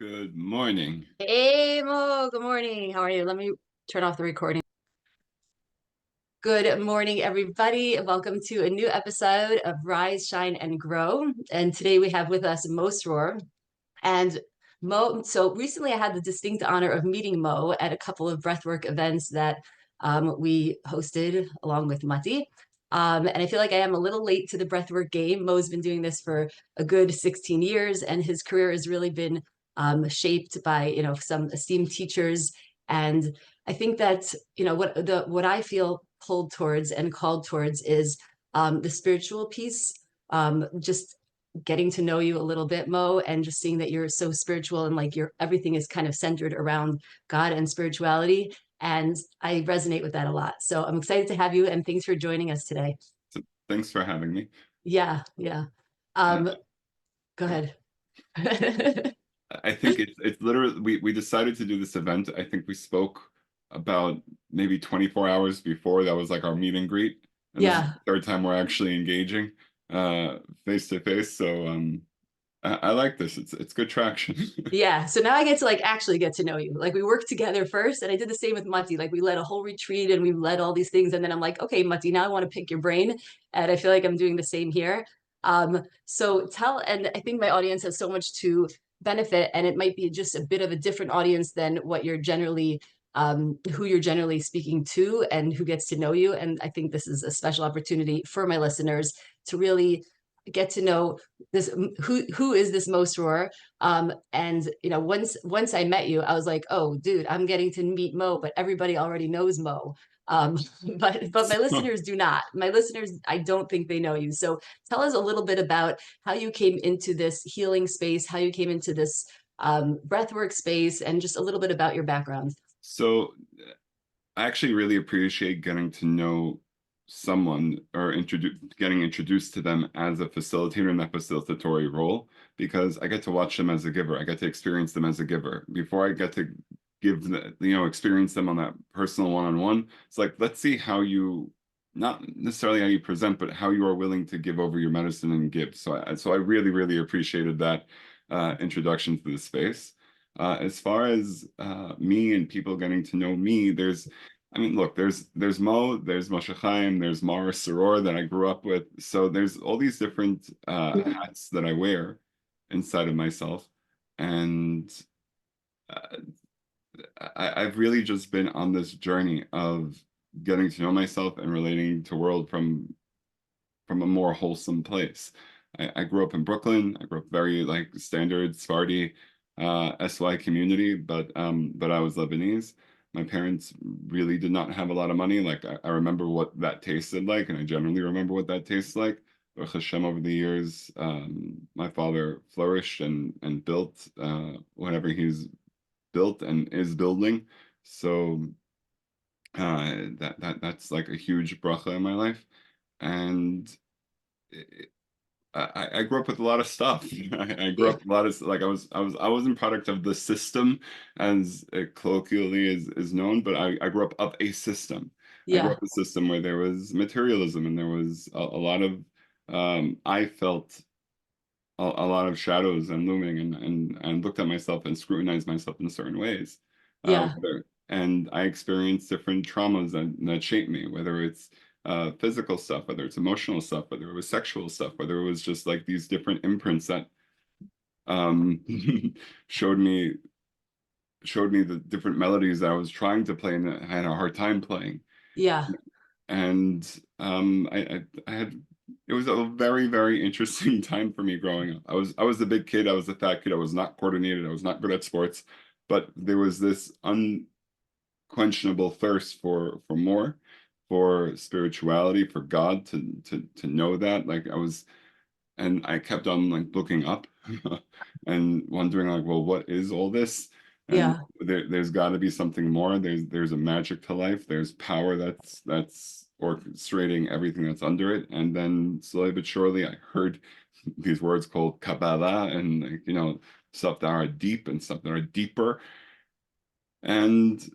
Good morning. Hey Mo, good morning. How are you? Let me turn off the recording. Good morning, everybody. Welcome to a new episode of Rise, Shine, and Grow. And today we have with us Mo Srour. And Mo, so recently I had the distinct honor of meeting Mo at a couple of breathwork events that we hosted along with Mati. And I feel like I am a little late to the breathwork game. Mo's been doing this for a good 16 years, and his career has really been shaped by, some esteemed teachers. And I think that, what I feel pulled towards and called towards is the spiritual piece. Just getting to know you a little bit, Mo, and just seeing that you're so spiritual and like everything is kind of centered around God and spirituality. And I resonate with that a lot. So I'm excited to have you, and thanks for joining us today. So thanks for having me. Yeah. Uh, Go ahead. I think it's literally we decided to do this event. I think we spoke about maybe 24 hours before. That was like our meet and greet, and this is Yeah. the third time we're actually engaging face to face. So I like this. It's good traction. Yeah. So now I get to like actually get to know you. Like we worked together first, and I did the same with Mati. Like we led a whole retreat and we led all these things. And then I'm like, okay, Mati, now I want to pick your brain. And I feel like I'm doing the same here. So and I think my audience has so much to benefit, and it might be just a bit of a different audience than what you're generally who you're generally speaking to and who gets to know you. And I think this is a special opportunity for my listeners to really get to know this who is this Mo Srour. And once I met you, I was like, oh dude, I'm getting to meet Mo, but everybody already knows Mo. um but my So, listeners do not. My listeners, I don't think they know you. So tell us a little bit about how you came into this healing space, how you came into this breathwork space, and just a little bit about your background. so I actually really appreciate getting to know someone or getting introduced to them as a facilitator in that facilitatory role, because I get to watch them as a giver. I get to experience them as a giver before I get to experience them on that personal one-on-one. It's like, let's see how you, not necessarily how you present, but how you are willing to give over your medicine and give. So I really, really appreciated that introduction to the space. As far as me and people getting to know me, look, there's Mo, there's Moshe Chaim, there's Mara Srour that I grew up with. So there's all these different hats that I wear inside of myself, and uh, I've really just been on this journey of getting to know myself and relating to world from a more wholesome place. I grew up in Brooklyn. I grew up very like standard Sephardi SY community, but I was Lebanese. My parents really did not have a lot of money. Like I remember what that tasted like, and I generally remember what that tastes like. Baruch Hashem, over the years, my father flourished and built whatever he's built and is building. So that's like a huge bracha in my life, and it, I grew up with a lot of stuff. I grew Yeah. up a lot of like I wasn't product of the system as it colloquially is known, but I grew up a system. I grew Yeah. up a system where there was materialism and there was a lot of I felt a lot of shadows and looming, and looked at myself and scrutinized myself in certain ways. Yeah. And I experienced different traumas that shaped me, whether it's physical stuff, whether it's emotional stuff, whether it was sexual stuff, whether it was just like these different imprints that um, showed me the different melodies that I was trying to play and that I had a hard time playing. Yeah. And I had it was a very, very interesting time for me growing up. I was the big kid, I was the fat kid, I was not coordinated, I was not good at sports, but there was this unquenchable thirst for more, for spirituality, for God, to know that. Like and I kept on like looking up and wondering like, well, what is all this? And Yeah. there's got to be something more. There's a magic to life. There's power that's orchestrating everything that's under it. And then slowly but surely, I heard these words called Kabbalah, and like, stuff that are deep and stuff that are deeper. And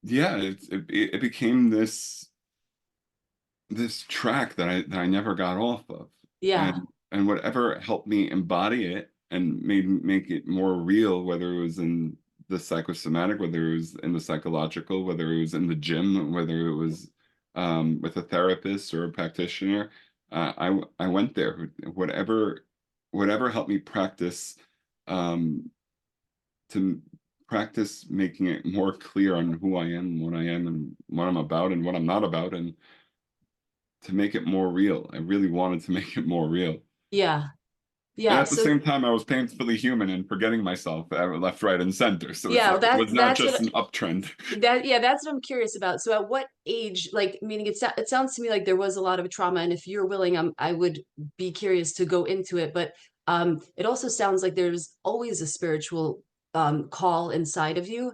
yeah, it became this track that I never got off of. Yeah. And whatever helped me embody it and make it more real, whether it was in the psychosomatic, whether it was in the psychological, whether it was in the gym, whether it was with a therapist or a practitioner. I went there. Whatever helped me practice, to practice making it more clear on who I am, what I am, and what I'm about, and what I'm not about, and to make it more real. I really wanted to make it more real. Yeah. And Yeah. at the So same time, I was painfully human and forgetting myself left, right, and center. So it's yeah, like it that was not that's just what an uptrend. yeah, that's what I'm curious about. So at what age, like meaning it sounds to me like there was a lot of trauma, and if you're willing, I would be curious to go into it. But it also sounds like there's always a spiritual call inside of you.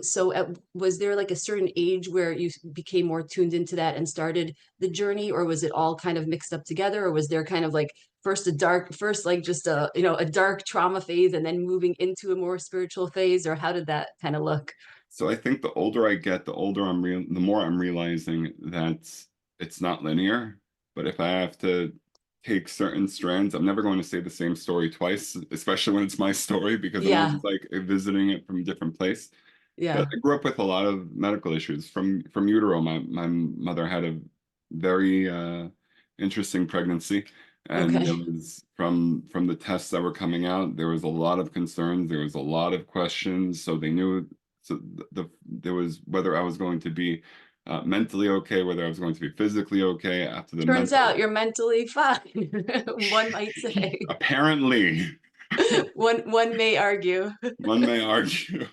So was there like a certain age where you became more tuned into that and started the journey, or was it all kind of mixed up together, or was there kind of like first like just a a dark trauma phase and then moving into a more spiritual phase, or how did that kind of look? So I think the older I get, the more I'm realizing that it's not linear. But if I have to take certain strands, I'm never going to say the same story twice, especially when it's my story, because I'm Yeah, always like visiting it from a different place. But yeah. I grew up with a lot of medical issues from utero. My mother had a very interesting pregnancy, and there Okay. was from the tests that were coming out, there was a lot of concerns, there was a lot of questions. So they knew, so there was whether I was going to be mentally okay, whether I was going to be physically okay after the Turns mental. out you're mentally fine, one might say. Apparently, One may argue. one may argue.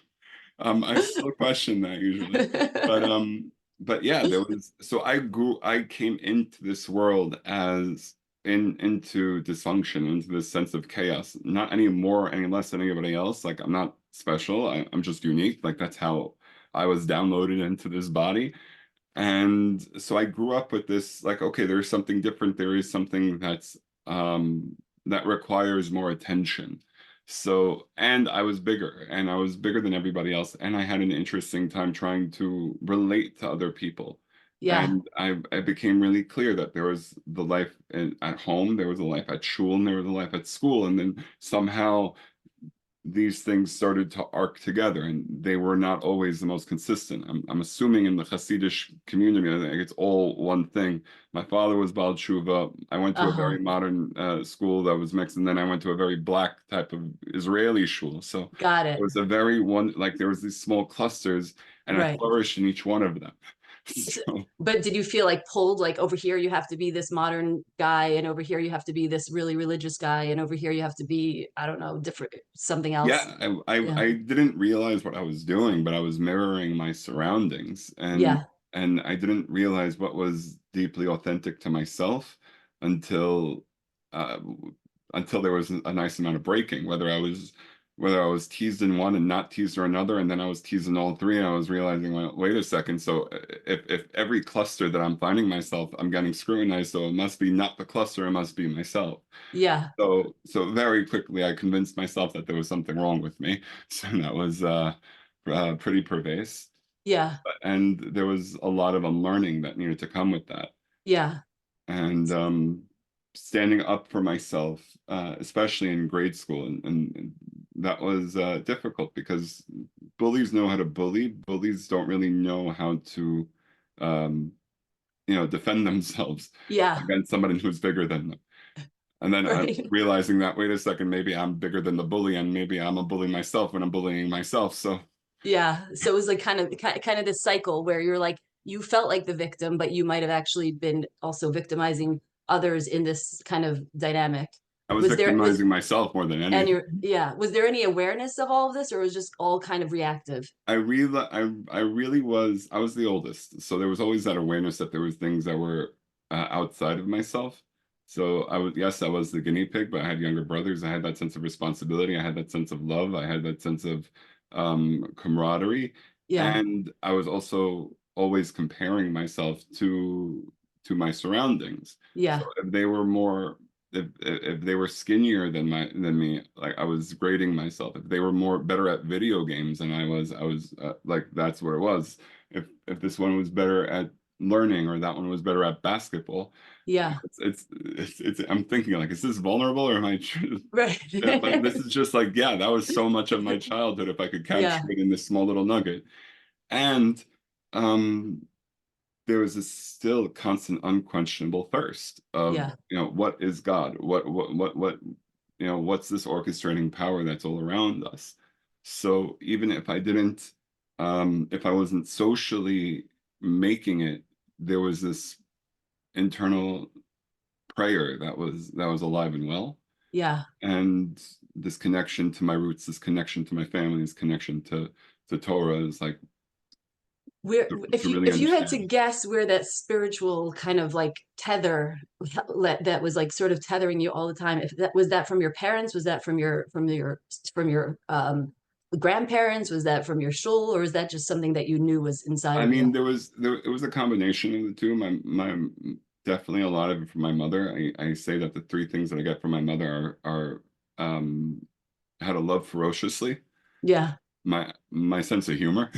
I still question that usually, but but yeah, there was. So I came into this world as into dysfunction, into this sense of chaos. Not any more, any less than anybody else. Like I'm not special. I'm just unique. Like that's how I was downloaded into this body. And so I grew up with this, like, okay, there's something different. There is something that requires more attention. So, and I was bigger than everybody else, and I had an interesting time trying to relate to other people. Yeah, And I became really clear that there was the life at home, there was a life at shul, and there was a life at school. And then somehow these things started to arc together, and they were not always the most consistent. I'm assuming in the Hasidic community, I think it's all one thing. My father was Baal Tshuva. I went to a uh-huh. very modern school that was mixed, and then I went to a very black type of Israeli shul. So Got it it. was a very one, like there was these small clusters, and I Right. flourished in each one of them. So, So but did you feel like pulled, like over here you have to be this modern guy, and over here you have to be this really religious guy, and over here you have to be, I don't know, different, something else? yeah, I Yeah. didn't realize what I was doing, but I was mirroring my surroundings, Yeah. and I didn't realize what was deeply authentic to myself until uh, until there was a nice amount of breaking, whether I was teased in one and not teased in another, and then I was teased in all three, and I was realizing, well, wait a second, so if every cluster that I'm finding myself, I'm getting scrutinized, so it must be not the cluster, it must be myself. Yeah. So very quickly, I convinced myself that there was something wrong with me. So that was pretty pervasive, Yeah. and there was a lot of unlearning that needed to come with that, Yeah. and standing up for myself, especially in grade school, and that was difficult because bullies know how to bully. Bullies don't really know how to, um, defend themselves Yeah. against somebody who's bigger than them. And then I'm Right. realizing that, wait a second, maybe I'm bigger than the bully, and maybe I'm a bully myself when I'm bullying myself. So Yeah. So it was like kind of this cycle where you're like you felt like the victim, but you might have actually been also victimizing others in this kind of dynamic. I was Was victimizing myself more than and you're anything. yeah, was there any awareness of all of this, or was it just all kind of reactive? I really was, I was the oldest. So there was always that awareness that there was things that were outside of myself. So yes, I was the guinea pig, but I had younger brothers. I had that sense of responsibility. I had that sense of love. I had that sense of camaraderie. Yeah. And I was also always comparing myself to my surroundings. So Yeah. if they were more if they were skinnier than me, like I was grading myself. If they were more better at video games than I was like that's what it was. If this one was better at learning, or that one was better at basketball. Yeah. I'm thinking like, is this vulnerable, or am I Right. yeah, but this is just like, yeah, that was so much of my childhood if I could capture Yeah. it in this small little nugget. And um there was this still constant unquestionable thirst of, Yeah. what is God? What, what's this orchestrating power that's all around us? So even if I didn't, if I wasn't socially making it, there was this internal prayer that was alive and well. Yeah. And this connection to my roots, this connection to my family, this connection to Torah is like Where to really if you had to understand. guess where that spiritual kind of like tether that was like sort of tethering you all the time, if that was that from your parents, was that from your grandparents, was that from your shul, or is that just something that you knew was inside I of you? mean, it was a combination of the two. My definitely a lot of it from my mother. I say that the three things that I get from my mother are how to love ferociously, Yeah. my sense of humor,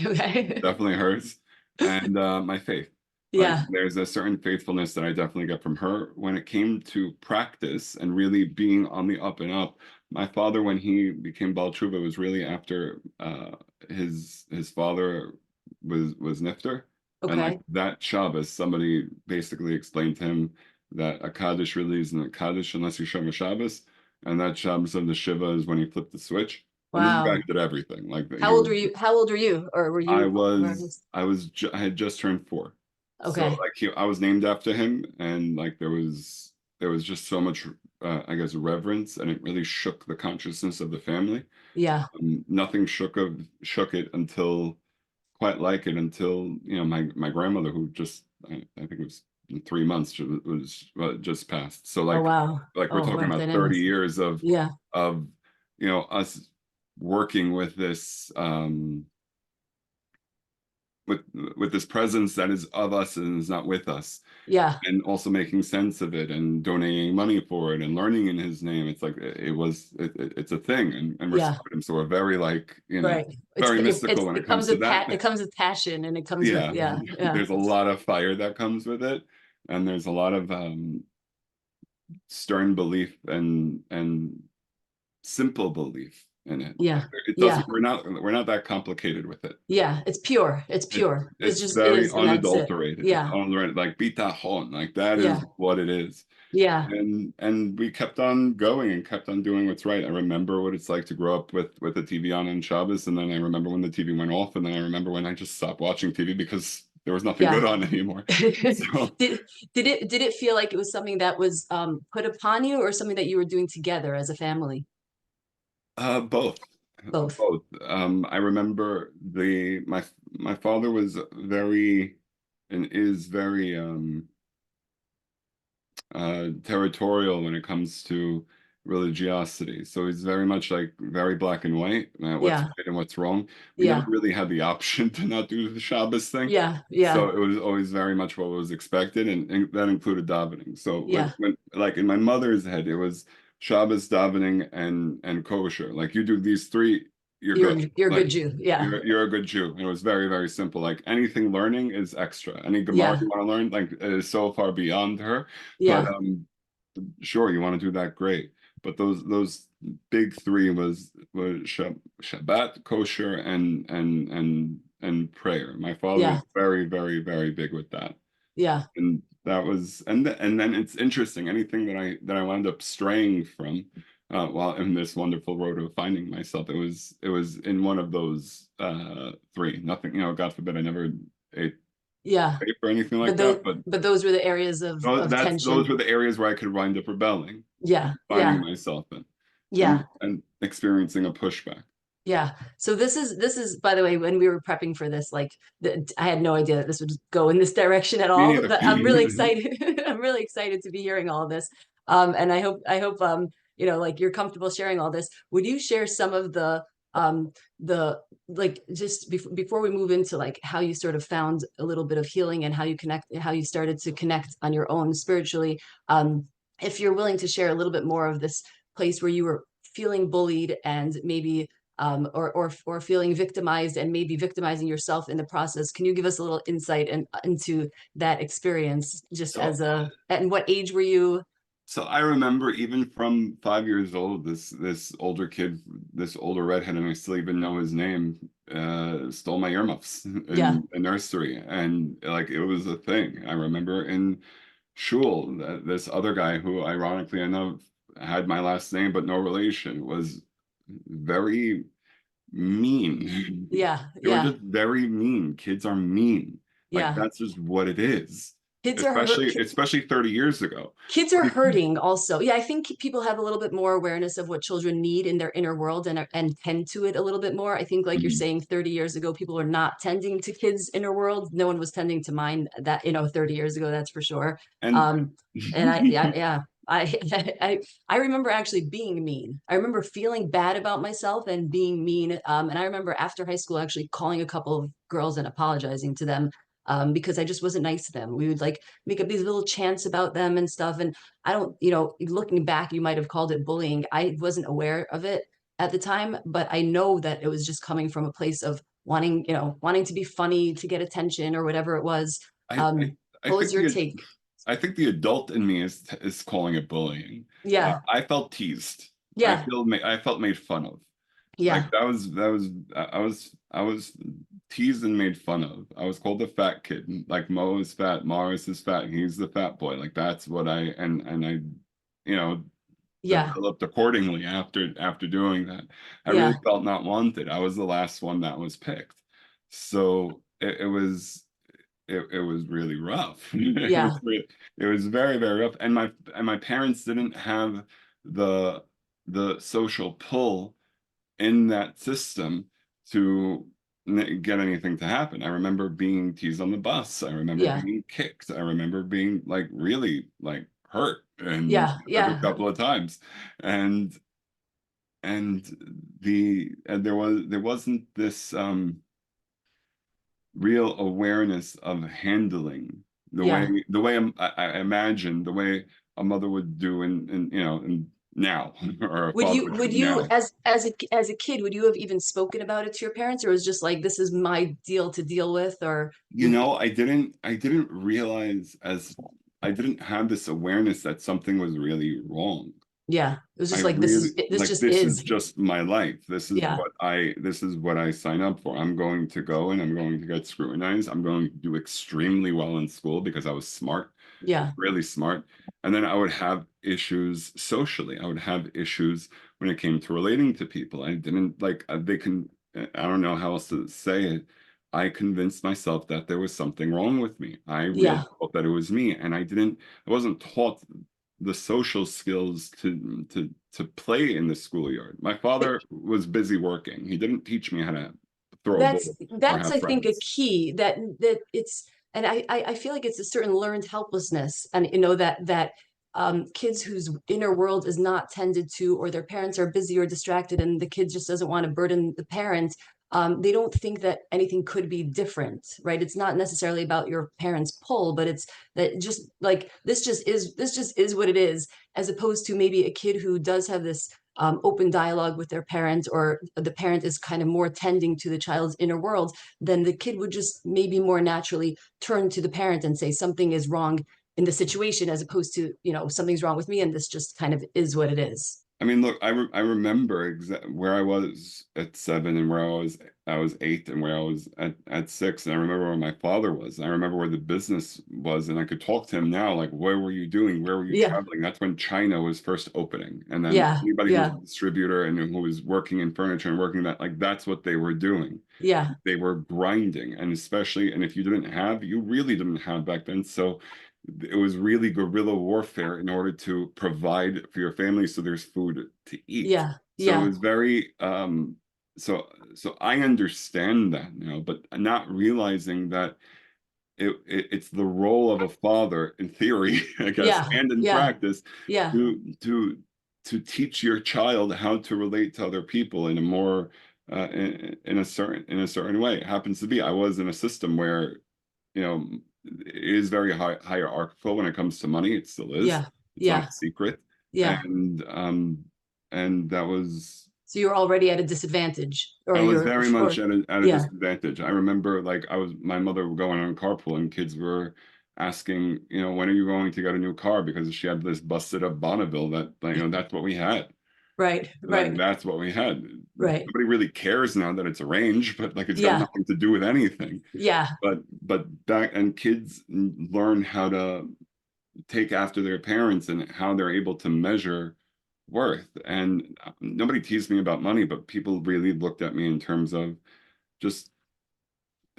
Okay. definitely hers, and my faith. Like Yeah. there's a certain faithfulness that I definitely get from her when it came to practice and really being on the up and up. My father, when he became Baal Tshuva, was really after his father was Nifter. And like Okay. that Shabbos, somebody basically explained to him that a Kaddish really isn't a Kaddish unless you Shomer Shabbos. And that Shabbos of the Shiva is when he flipped the switch. And this is a guy Wow. who did everything. Like How he old was were you? How old were you? Or were I you was I was I had just turned 4. So okay. like I was named after him, and like there was just so much I guess reverence, and it really shook the consciousness of the family. Yeah. Nothing shook it until quite like it until my grandmother, who just I think it was in 3 months, was just passed. So Oh, like wow. we're Oh, talking my about 30 goodness. years Yeah. of us working with this with with this presence that is of us and is not with us, Yeah. and also making sense of it and donating money for it and learning in his name. It's like it's a thing, and we're Yeah. Sephardim, so we're very like Right. very mystical when it It comes comes to with that. it comes with passion, and it comes with Yeah, yeah, yeah, there's a lot of fire that comes with it, and there's a lot of stern belief and simple belief in it. Like yeah, it yeah, doesn't we're not that complicated with it. yeah. It's pure. It's It pure. It's it's just it very is, and that's it. unadulterated. It's Yeah, unadulterated, like bitachon, like that is yeah, what it is. yeah, And we kept on going and kept on doing what's right. I remember what it's like to grow up with the TV on Shabbos, and then I remember when the TV went off, and then I remember when I just stopped watching TV because there was nothing good yeah. on anymore. So Did did it feel like it was something that was put upon you, or something that you were doing together as a family? both, Both. both. I remember my father was very and is very territorial when it comes to religiosity. So he's very much like very black and white, what's Yeah, right and what's wrong. We never yeah, really had the option to not do the Shabbos thing. yeah, So yeah, it was always very much what was expected, and that included davening. So yeah. when like in my mother's head, it was Shabbos, davening, and kosher. Like you do these three, you're good. You're a good Like Jew. Yeah, you're a good Jew. And it was very, very simple. Like anything learning is extra. Any Gemara yeah, you want to learn, like it is so far beyond her. But yeah, sure, you want to do that, great. But those big three was Shabbat, kosher, and prayer. My father yeah, was very, very, very big with that. yeah, And that was and then it's interesting. Anything that I wound up straying from while in this wonderful road of finding myself, it was in one of those three. Nothing, God forbid, I never ate yeah. rape or anything like that, but But those were the areas of those tension. were the areas where I could wind up rebelling, Yeah, finding yeah, myself in, yeah, and experiencing a pushback. yeah. So this is by the way, when we were prepping for this, like I had no idea that this would go in this direction at Me all. neither. But I'm really excited. I'm really excited to be hearing all this. And I hope like you're comfortable sharing all this. Would you share some of the like just before we move into like how you sort of found a little bit of healing and how you started to connect on your own spiritually? If you're willing to share a little bit more of this place where you were feeling bullied and maybe or feeling victimized and maybe victimizing yourself in the process. Can you give us a little insight into that experience? Just So as a, and what age were you? So I remember even from 5 years old, this older kid, this older redhead, and I still even know his name, stole my earmuffs Yeah, in a nursery, and like it was a thing. I remember in shul that this other guy, who ironically enough had my last name but no relation, was very mean. yeah, They were yeah, just very mean. Kids are mean. Like yeah. that's just what it is. Kids are hurt. Especially 30 years ago. Kids are hurting also. Yeah, I think people have a little bit more awareness of what children need in their inner world and tend to it a little bit more. I think, like you're Mhm. saying, 30 years ago, people were not tending to kids' inner world. No one was tending to mine that, 30 years ago, that's for sure. And Um, and yeah, I, I remember actually being mean. I remember feeling bad about myself and being mean. And I remember after high school actually calling a couple of girls and apologizing to them because I just wasn't nice to them. We would like make up these little chants about them and stuff. And I don't, looking back, you might have called it bullying. I wasn't aware of it at the time, but I know that it was just coming from a place of wanting to be funny, to get attention or whatever it was. I, I, Um, I what was think your the take? I think the adult in me is calling it bullying. Yeah, I felt teased. yeah, I felt made fun of. Like yeah, I was teased and made fun of. I was called the fat kid. Like Mo is fat, Morris is fat. He's the fat boy. Like that's what I you know yeah, developed accordingly after doing that. I really yeah, felt not wanted. I was the last one that was picked. So it was really rough. yeah, It was very, very rough. And my parents didn't have the social pull in that system to get anything to happen. I remember being teased on the bus. I remember yeah, being kicked. I remember being like really like hurt and yeah, a yeah, couple of times. And and there wasn't this real awareness of handling yeah. the way I imagine the way a mother would do in now or a father would do Would you now. as a kid, would you have even spoken about it to your parents, or was just like this is my deal to deal with, or You know, I didn't realize as I didn't have this awareness that something was really wrong. yeah, it was I just like really this like just this is is. just my life. Yeah, This is what I sign up for. I'm going to go and I'm going to get scrutinized. I'm going to do extremely well in school because I was smart, yeah, really smart. And then I would have issues socially. I would have issues when it came to relating to people. I didn't like they can I don't know how else to say it. I convinced myself that there was something wrong with me. I really yeah. thought that it was me, and I wasn't taught the social skills to play in the schoolyard. My It, father was busy working. He didn't teach me how to throw a that's ball or that's have I think a friends. key that it's, and I feel like it's a certain learned helplessness, and that kids whose inner world is not tended to, or their parents are busy or distracted, and the kid just doesn't want to burden the parent. They don't think that anything could be different, right? It's not necessarily about your parents' pull, but it's that just like this just is what it is, as opposed to maybe a kid who does have this open dialogue with their parent, or the parent is kind of more tending to the child's inner world, then the kid would just maybe more naturally turn to the parent and say something is wrong in the situation, as opposed to, something's wrong with me and this just kind of is what it is. I mean, look, I remember where I was at 7 and where I was 8 and where I was at 6, and I remember where my father was. And I remember where the business was, and I could talk to him now, like, where were you doing? Where were you Yeah, traveling? That's when China was first opening, and then yeah, anybody who was yeah, a distributor and who was working in furniture and working that, like, that's what they were doing. yeah, They were grinding, and especially, and if you didn't have, you really didn't have back then. So it was really guerrilla warfare in order to provide for your family so there's food to eat. yeah, So it yeah, was very so I understand that now, but not realizing that it's the role of a father in theory, I guess, yeah, and in yeah, practice yeah, to to to teach your child how to relate to other people in a more in a certain way. It happens to be I was in a system where you know, it is very hierarchical when it comes to money. It still is. yeah, It's not yeah, a secret. yeah. And that was So you're already at a disadvantage, or I was you're, very or much at a yeah, disadvantage. I remember like my mother going on carpool and kids were asking, when are you going to get a new car? Because she had this busted up Bonneville that, that's what we had. right, Like right, that's what we had. right. Nobody really cares now that it's arranged, but like it's got Yeah, nothing to do with anything. yeah, But back and kids learn how to take after their parents and how they're able to measure worth. And nobody teased me about money, but people really looked at me in terms of just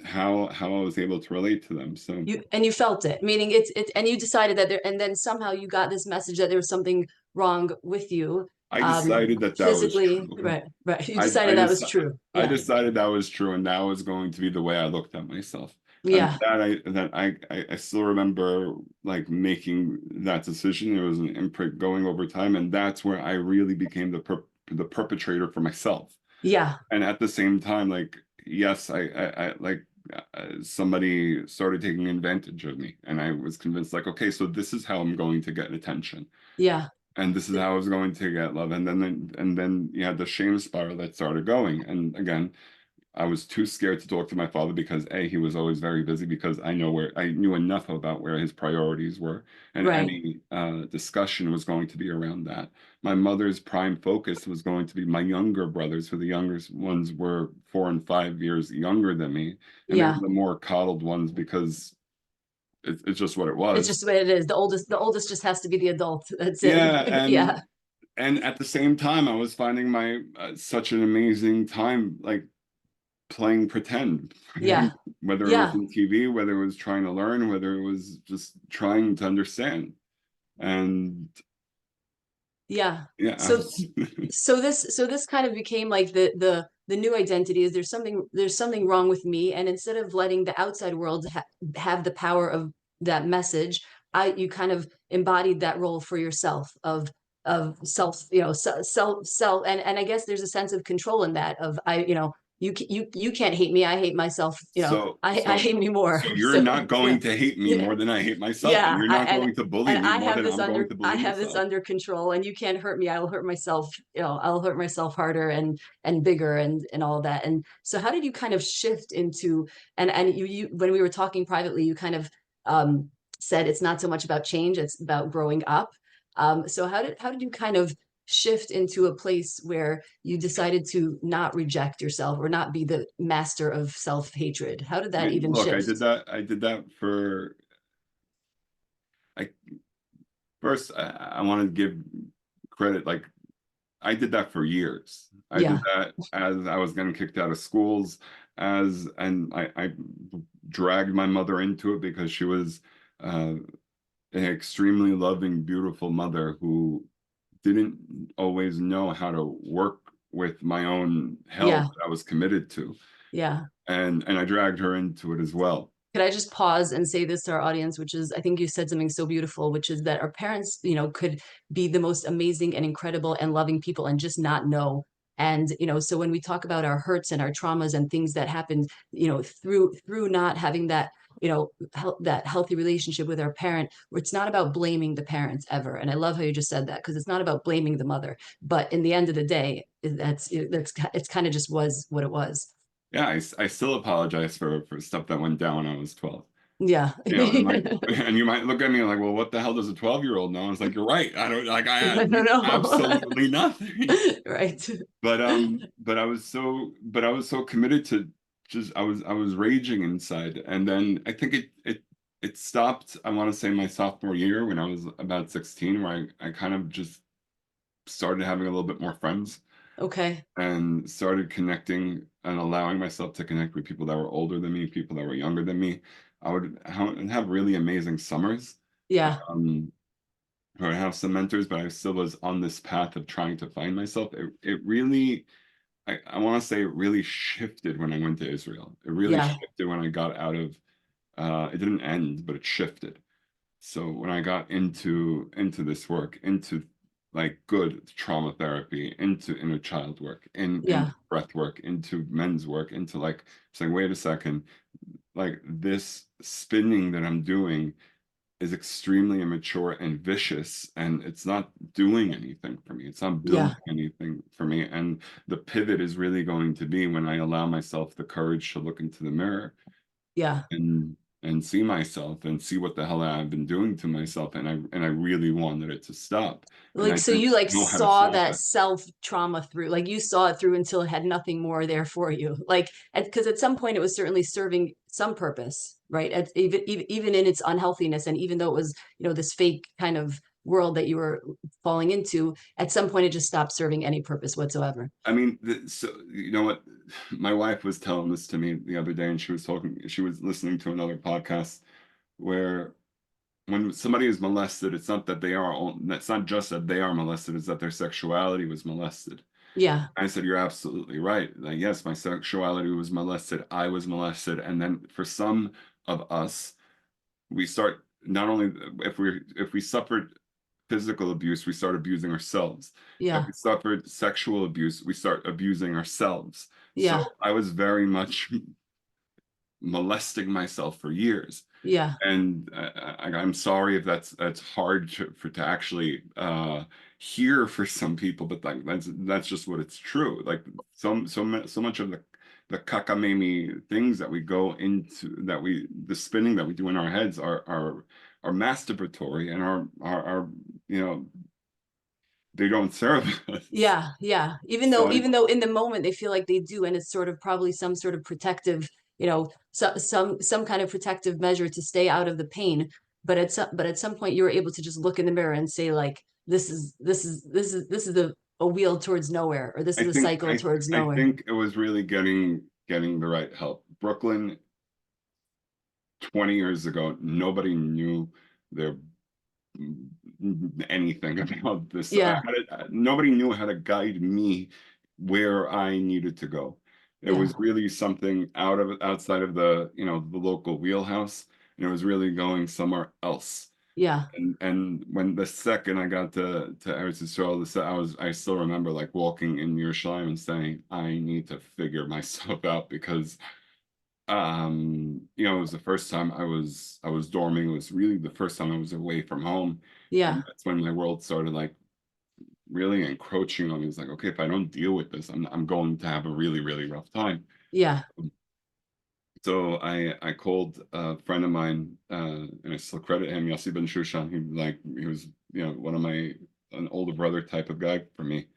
how I was able to relate to them. So you felt it, meaning it's and you decided that there, and then somehow you got this message that there was something wrong with you, I decided that that was physically, true. right, right. You I decided that just was true. I Yeah, decided that was true, and that was going to be the way I looked at myself. And yeah, I still remember like making that decision. It was an imprint going over time, and that's where I really became the perpetrator for myself. yeah, And at the same time, like yes, I like somebody started taking advantage of me, and I was convinced like, okay, so this is how I'm going to get attention, yeah, and this is how I was going to get love, and then you had the shame spiral that started going, and again, I was too scared to talk to my father because A, he was always very busy because I knew enough about where his priorities were, and right. any discussion was going to be around that. My mother's prime focus was going to be my younger brothers, who the younger ones were 4 and 5 years younger than me, and they were Yeah, the more coddled ones because it's just what it it's was. just the way it is. The oldest just has to be the adult. That's it. Yeah, Yeah, and at the same time, I was finding my such an amazing time, like playing pretend, yeah, whether it was yeah, in TV, whether it was trying to learn, whether it was just trying to understand. And yeah. yeah, So this kind of became like the new identity is there's something wrong with me, and instead of letting the outside world have the power of that message, you kind of embodied that role for yourself of self, self, and I guess there's a sense of control in that of you can't hate me, I hate myself, so I so hate me more. so you're So not yeah, going to hate me yeah, more than I hate myself, and yeah, you're I, not going to bully and me I more have than this I'm going under to I bully have this myself. under control, and you can't hurt me. I will hurt myself, I'll hurt myself harder and bigger and all that. And so how did you kind of shift into, and you when we were talking privately, you kind of said it's not so much about change, it's about growing up. So how did you kind of shift into a place where you decided to not reject yourself or not be the master of self-hatred? How did I that mean, even look, shift? I did that for I first I want to give credit, like I did that for years. I did Yeah, that as I was getting kicked out of schools, and I dragged my mother into it because she was uh, an extremely loving, beautiful mother who didn't always know how to work with my own hell yeah, that I was committed to, yeah. and I dragged her into it as well. Could I just pause and say this to our audience, which is, I think you said something so beautiful, which is that our parents, could be the most amazing and incredible and loving people and just not know. And, so when we talk about our hurts and our traumas and things that happened, through not having that, that healthy relationship with our parent, where it's not about blaming the parents ever. And I love how you just said that, because it's not about blaming the mother. But in the end of the day, it's kind of just was what it was. Yeah, I still apologize for stuff that went down when I was 12. Yeah. And like, and you might look at me like, well, what the hell does a 12-year-old know? And it's like, you're right. I don't like, I I don't know. absolutely nothing. Right. But I was so committed to just, I was raging inside. And then I think it stopped, I want to say my sophomore year when I was about 16, where I kind of just started having a little bit more friends Okay. and started connecting and allowing myself to connect with people that were older than me, people that were younger than me. I would have really amazing summers. Yeah. Um, where I have some mentors, but I still was on this path of trying to find myself. It really, I want to say it really shifted when I went to Israel. It really Yeah. shifted when I got out of, it didn't end, but it shifted. So when I got into this work, into like good trauma therapy, into inner child work, into Yeah. breath work, into men's work, into like saying, wait a second, like this spinning that I'm doing, is extremely immature and vicious, and it's not doing anything for me. It's not Yeah. building anything for me. And the pivot is really going to be when I allow myself the courage to look into the mirror Yeah. and see myself and see what the hell I've been doing to myself. And I really wanted it to stop. And I Like, so didn't you like know how to saw stop that it. self trauma through, like you saw it through until it had nothing more there for you. Like, because at some point it was certainly serving some purpose, right? Even in its unhealthiness, and even though it was, this fake kind of world that you were falling into, at some point it just stopped serving any purpose whatsoever. I mean, so you know what? My wife was telling this to me the other day, and she was listening to another podcast where when somebody is molested, it's not that it's not just that they are molested, it's that their sexuality was molested. Yeah. I said, you're absolutely right. Like, yes, my sexuality was molested, I was molested. And then for some of us, we start not only if we suffered physical abuse, we start abusing ourselves. If Yeah. we suffered sexual abuse, we start abusing ourselves. So Yeah. I was very much molesting myself for years. Yeah. And I'm sorry if that's hard to actually hear for some people, but like that's just what it's true. Like so much of the cockamamie things that we go into, the spinning that we do in our heads are masturbatory and are you know they don't serve us. Yeah, yeah. Even So though even though in the moment they feel like they do, and it's sort of probably some sort of protective, some kind of protective measure to stay out of the pain. But at some point you were able to just look in the mirror and say like, this is a wheel towards nowhere, or this I is a think cycle towards I nowhere. think it was really getting the right help. Brooklyn 20 years ago, nobody knew their anything about this. Yeah, Nobody knew how to guide me where I needed to go. It yeah, was really something outside of the local wheelhouse, and it was really going somewhere else. yeah, And when the second I got to Eretz Yisrael, I still remember like walking in Yerushalayim and saying, I need to figure myself out because it was the first time I was dorming. It was really the first time I was away from home. yeah, And that's when my world started like really encroaching on me. It's like, okay, if I don't deal with this, I'm going to have a really, really rough time. yeah. So I called a friend of mine, and I still credit him, Yossi Ben Shushan. He was, one of an older brother type of guy for me,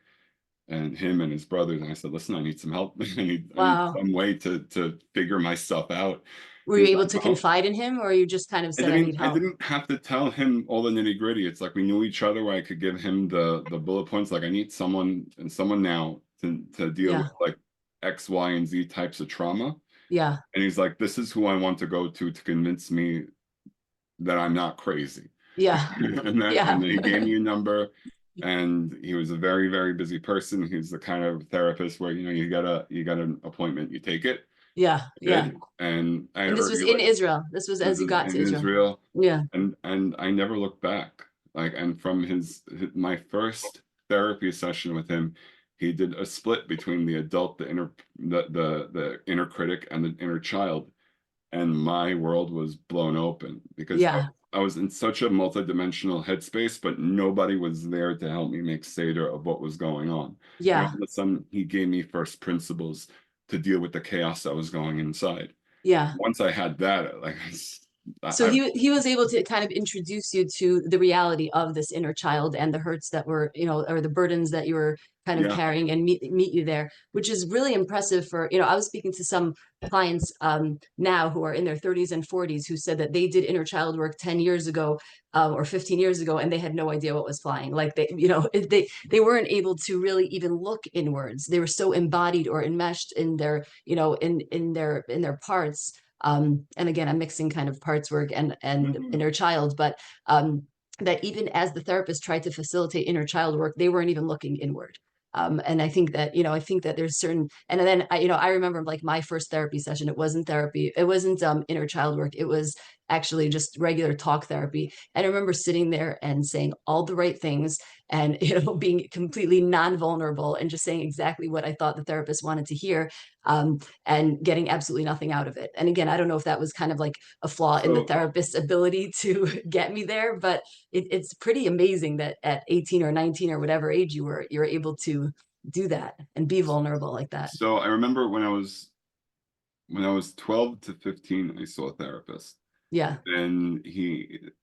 and him and his brothers. And I said, listen, I need some help. I need Wow. some way to figure myself out. Were you He's able like, to well, confide in him, or you just kind of said, I need I help? didn't have to tell him all the nitty gritty. It's like we knew each other where I could give him the bullet points. Like I need someone now to deal with Yeah, like X, Y, and Z types of trauma. yeah, And he's like, this is who I want to go to convince me that I'm not crazy. yeah, And yeah, then he gave me a number, and he was a very, very busy person. He's the kind of therapist where you got an appointment, you take it. yeah, yeah. Did. And I And this heard was in Israel. This was this as you is got to in Israel. Israel, Yeah. and I never looked back. Like, and from my first therapy session with him, he did a split between the adult, the inner critic, and the inner child, and my world was blown open because Yeah. I was in such a multidimensional headspace, but nobody was there to help me make seder of what was going on. And all Yeah. of a sudden, he gave me first principles to deal with the chaos that was going inside. Yeah. Once I had that, like So I he was able to kind of introduce you to the reality of this inner child and the hurts that were, or the burdens that you were kind of yeah, carrying, and meet you there, which is really impressive for, I was speaking to some clients now who are in their 30s and 40s who said that they did inner child work 10 years ago, or 15 years ago, and they had no idea what was flying. Like they weren't able to really even look inwards. They were so embodied or enmeshed in their, in their parts. And again, I'm mixing kind of parts work and mhm. inner child, but that even as the therapist tried to facilitate inner child work, they weren't even looking inward. And I think that there's certain, and then I remember like my first therapy session, it wasn't therapy, it wasn't inner child work, it was actually just regular talk therapy. And I remember sitting there and saying all the right things and, being completely non-vulnerable and just saying exactly what I thought the therapist wanted to hear, and getting absolutely nothing out of it. And again, I don't know if that was kind of like a flaw in the So therapist's ability to get me there, but it's pretty amazing that at 18 or 19 or whatever age you were, you're able to do that and be vulnerable like that. so I remember when I was 12 to 15, I saw a therapist. Yeah. And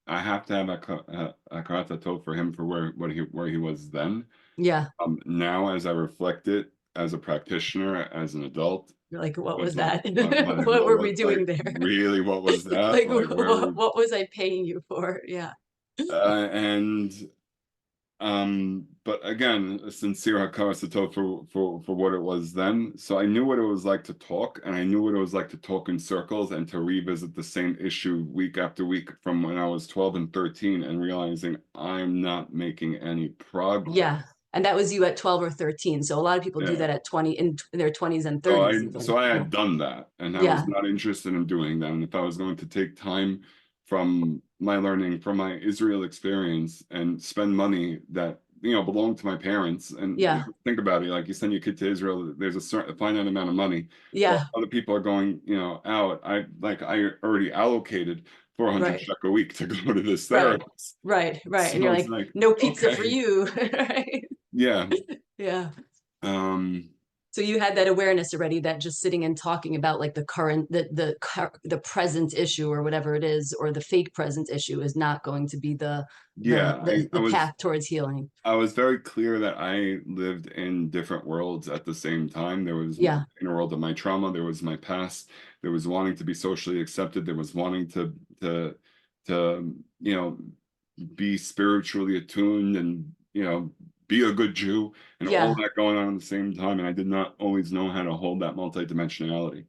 I have to have a karatato for him for where he was then. Yeah. Now, as I reflect it as a practitioner, as an adult, You're like, what I was was like, that? What what were was we like, doing there? really, what was that? Like, Like, where was, what was I paying you for? Yeah. and but again, a sincere hakarasato for what it was then. So I knew what it was like to talk, and I knew what it was like to talk in circles and to revisit the same issue week after week from when I was 12 and 13, and realizing I'm not making any progress. Yeah. And that was you at 12 or 13. So a lot of people do Yeah. that at 20, in their 20s and 30s even. So I Yeah. had done that, and I was Yeah. not interested in doing that. And if I was going to take time from my learning, from my Israel experience, and spend money that belonged to my parents, and Yeah. think about it, like you send your kid to Israel, there's a certain finite amount of money. While Yeah. other people are going, out. I already allocated 400 Right. shekel a week to go to this Right. therapist. Right. Right. And So you're it's like, like, no pizza for okay, you. Right. yeah. Yeah. Um, So you had that awareness already that just sitting and talking about like the current, the present issue or whatever it is, or the fake present issue is not going to be yeah, the path towards healing. I was very clear that I lived in different worlds at the same time. There was Yeah. in a world of my trauma, there was my past, there was wanting to be socially accepted, there was wanting to be spiritually attuned and be a good Jew and all Yeah. that going on at the same time. And I did not always know how to hold that multidimensionality.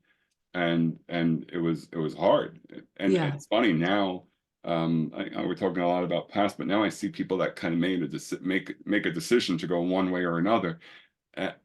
And it was hard. And Yeah. it's funny now. We're talking a lot about past, but now I see people that kind of make a decision to go one way or another.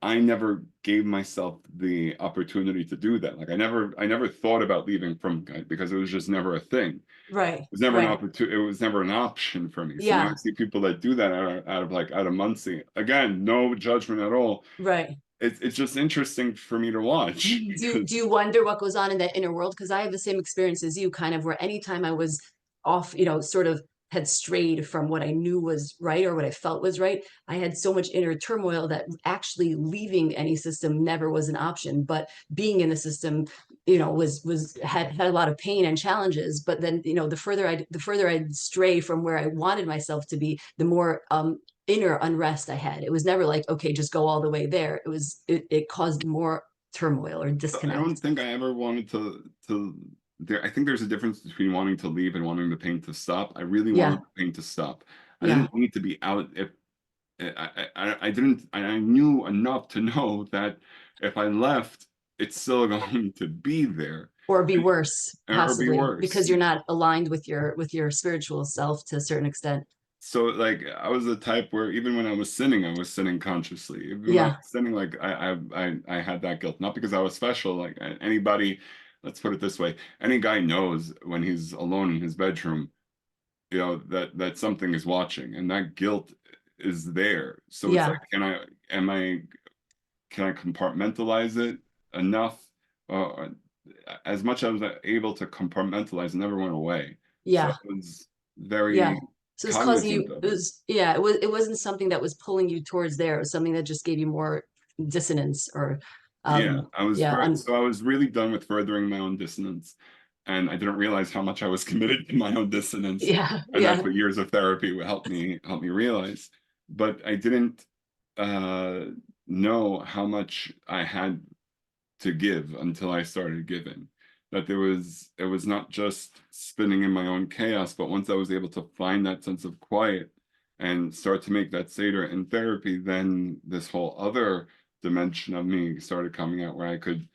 I never gave myself the opportunity to do that. Like I never thought about leaving from God because it was just never a thing. Right. It was never an Right. opportunity. It was never an option for me. So now I Yeah. see people that do that out of Muncie. Again, no judgment at all. Right. It's just interesting for me to watch Do because you wonder what goes on in that inner world? Because I have the same experience as you, kind of where anytime I was off, sort of had strayed from what I knew was right or what I felt was right, I had so much inner turmoil that actually leaving any system never was an option. But being in the system, had a lot of pain and challenges. But then, the further I'd stray from where I wanted myself to be, the more inner unrest I had. It was never like, okay, just go all the way there. It caused more turmoil or I don't disconnect. think I ever wanted to I think there's a difference between wanting to leave and wanting the pain to stop. I really wanted Yeah. the pain to stop. I Yeah. didn't need to be out if I didn't I knew enough to know that if I left, it's still going to be there Or be worse, or be possibly, worse. because you're not aligned with your spiritual self to a certain extent. So like I was the type where even when I was sinning consciously. Even when I Yeah. was sinning, like I had that guilt, not because I was special. Like anybody, let's put it this way, any guy knows when he's alone in his bedroom, that something is watching, and that guilt is there. So it's like, Yeah. can I compartmentalize it enough? Uh, as much as I was able to compartmentalize, it never went away. So I Yeah. was Yeah. very So it's causing cognizant you, of it. it wasn't something that was pulling you towards there. It was something that just gave you more dissonance or Yeah, yeah, so I was really done with furthering my own dissonance, and I didn't realize how much I was committed to my own dissonance, yeah, and that's yeah, what years of therapy would help me realize. But I didn't uh, know how much I had to give until I started giving. That it was not just spinning in my own chaos, but once I was able to find that sense of quiet and start to make that Seder in therapy, then this whole other dimension of me started coming out where I could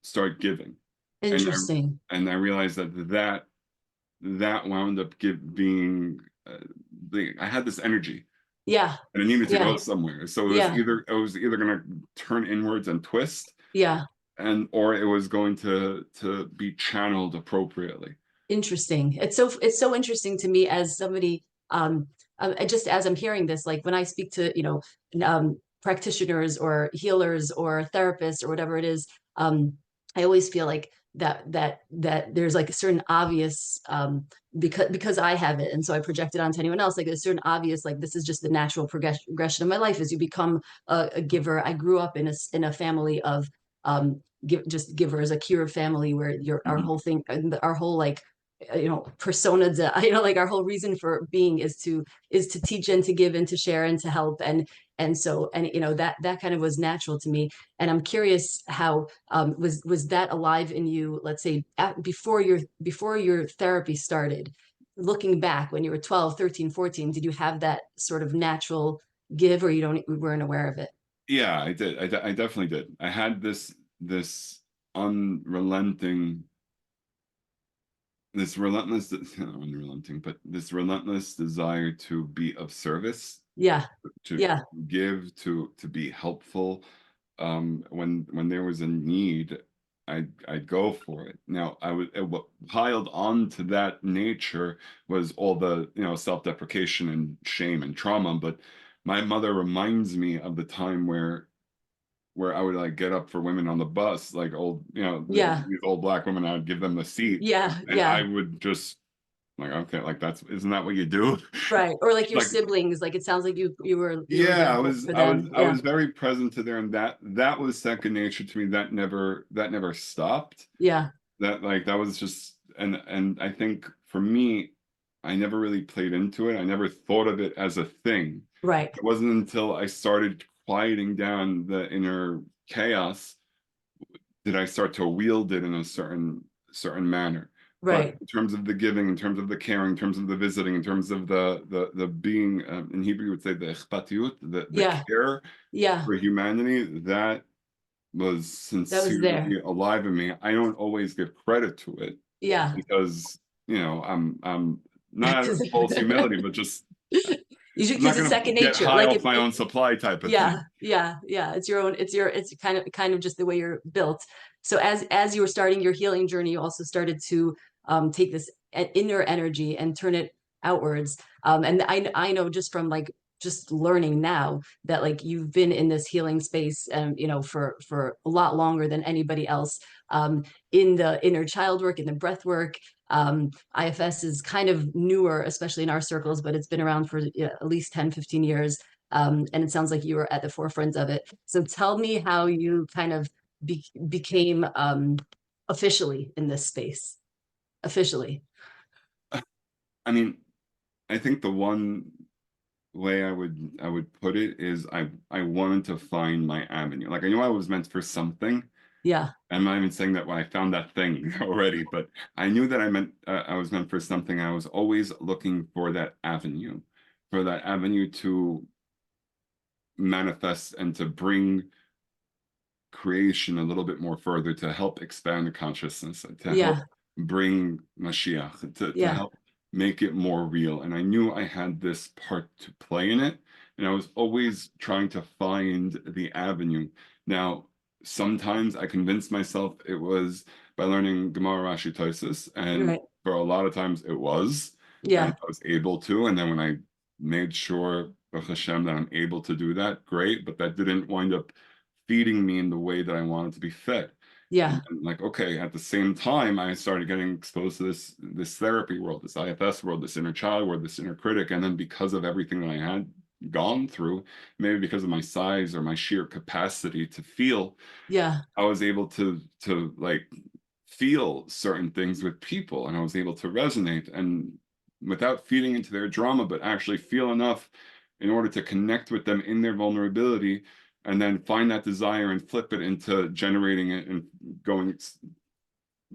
start giving. And interesting. I realized that wound up being I had this energy Yeah, and it needed to go yeah, somewhere. So yeah, it was either going to turn inwards and twist, yeah, or it was going to be channeled appropriately. Interesting. It's so interesting to me as somebody just as I'm hearing this, like when I speak to, practitioners or healers or therapists or whatever it is, I always feel like that there's like a certain obvious because I have it and so I project it onto anyone else, like a certain obvious, like this is just the natural progression of my life as you become a giver. I grew up in a family of just givers, a cure family where our Mhm. whole thing, our whole like persona like our whole reason for being is to teach and to give and to share and to help, and that kind of was natural to me. And I'm curious how was that alive in you, let's say before your therapy started, looking back when you were 12, 13, 14, did you have that sort of natural give, or you weren't aware of it? Yeah, I did. I definitely did. I had this unrelenting, this relentless, not unrelenting, but this relentless desire to be of service, Yeah, to yeah, give, to be helpful. When there was a need, I'd go for it. Now, what piled on to that nature was all the, self-deprecation and shame and trauma. But my mother reminds me of the time where I would like get up for women on the bus, like old, yeah, these old black women. I would give them the seat, yeah, and yeah. I would just like, okay, like isn't that what you do? Right. Or like your Like, siblings, like it sounds like you were yeah, there for them. I Yeah. was very present to there, and that was second nature to me. That never stopped. Yeah. That was just, and I think for me, I never really played into it. I never thought of it as a thing. Right. It wasn't until I started quieting down the inner chaos did I start to wield it in a certain manner. But Right. in terms of the giving, in terms of the caring, in terms of the visiting, in terms of the being, in Hebrew you would say the ichpatiyut, the Yeah. care Yeah. for humanity, that was That was there. sincerely alive in me. I don't always give credit to it Yeah. because I'm not out of Because false humility, but just I'm not because it's gonna second get nature. high Like off my own supply type of thing. yeah, yeah, yeah. It's kind of just the way you're built. So as you were starting your healing journey, you also started to take this inner energy and turn it outwards. And I know just from like just learning now that like you've been in this healing space and for a lot longer than anybody else, in the inner child work, in the breath work. IFS is kind of newer, especially in our circles, but it's been around for at least 10, 15 years. And it sounds like you were at the forefront of it. So tell me how you kind of became officially in this space, officially. I mean, I think the one way I would put it is I wanted to find my avenue. Like I knew I was meant for something. Yeah, I'm not even saying that when I found that thing already, but I knew that I was meant for something. I was always looking for that avenue to manifest and to bring creation a little bit more further, to help expand the consciousness, to help yeah, bring Mashiach, to yeah, help make it more real. And I knew I had this part to play in it. And I was always trying to find the avenue. Now, sometimes I convinced myself it was by learning Gemara, Rashi, Tosas, and right. for a lot of times it was, and Yeah, I was able to. And then when I made sure, Baruch Hashem, that I'm able to do that, great. But that didn't wind up feeding me in the way that I wanted to be fed. yeah, And like, okay, at the same time, I started getting exposed to this therapy world, this IFS world, this inner child world, this inner critic. And then because of everything that I had gone through, maybe because of my size or my sheer capacity to feel, yeah, I was able to like feel certain things with people, and I was able to resonate and without feeding into their drama, but actually feel enough in order to connect with them in their vulnerability, and then find that desire and flip it into generating it and going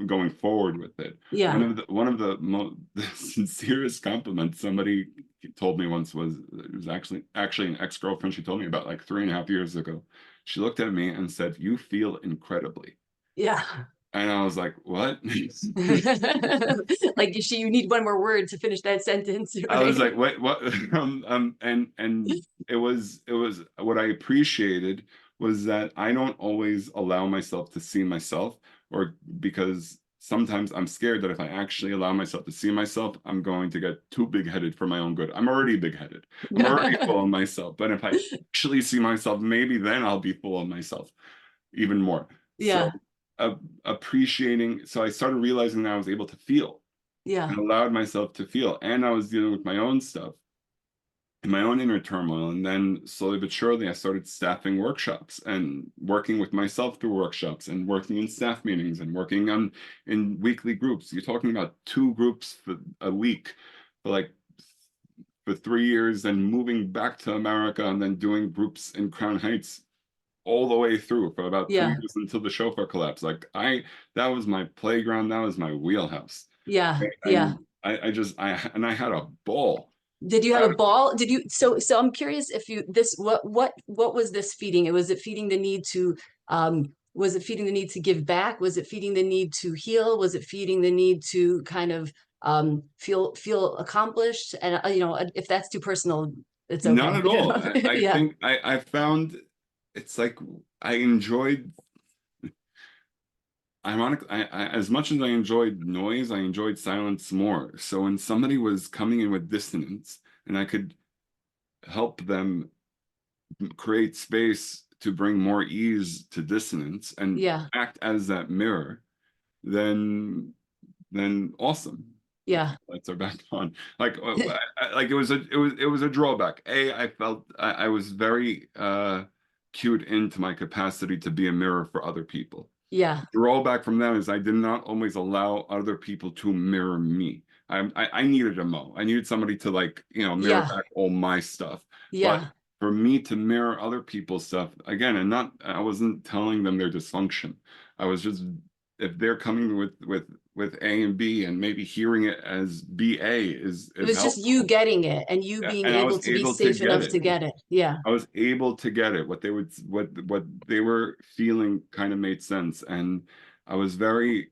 going forward with it. yeah, One of the most the sincerest compliments somebody told me once was, it was actually an ex-girlfriend she told me about like 3.5 years ago. She looked at me and said, "You feel incredibly." yeah. And I was like, "What?" Like you need one more word to finish that sentence, I was right? like, "What? What?" And it was what I appreciated was that I don't always allow myself to see myself, or because sometimes I'm scared that if I actually allow myself to see myself, I'm going to get too big-headed for my own good. I'm already big-headed. I'm already full of myself. But if I actually see myself, maybe then I'll be full of myself even more. Yeah. So appreciating, so I started realizing that I was able to feel Yeah. and allowed myself to feel. And I was dealing with my own stuff and my own inner turmoil. And then slowly but surely, I started staffing workshops and working with myself through workshops and working in staff meetings and working on in weekly groups. You're talking about 2 groups for a week for like for 3 years, and moving back to America and then doing groups in Crown Heights all the way through for about two Yeah. years until the chauffeur collapsed. Like that was my playground. That was my wheelhouse. Yeah. Yeah. And I had a ball. Did you have I a ball? Did you so I'm curious if you this what was this feeding? Was it feeding the need to was it feeding the need to give back? Was it feeding the need to heal? Was it feeding the need to kind of feel accomplished? And if that's too personal, it's Not okay. at all. I Yeah. think I found it's like I enjoyed ironic as much as I enjoyed noise, I enjoyed silence more. So when somebody was coming in with dissonance and I could help them create space to bring more ease to dissonance and Yeah. act as that mirror, then awesome. Yeah. Lights are back on. Like like it was a drawback. I felt I was very cued into my capacity to be a mirror for other people. Yeah. Drawback from that is I did not always allow other people to mirror me. I needed a mo. I needed somebody to like, mirror Yeah. back all my stuff. But Yeah. for me to mirror other people's stuff, again, and not, I wasn't telling them their dysfunction. I was just, if they're coming with A and B and maybe hearing it as BA It is was just you helpful. getting it and you Yeah, being and I able was to be able to safe get enough it. to get it. Yeah. I was able to get it. What they were feeling kind of made sense. And I was very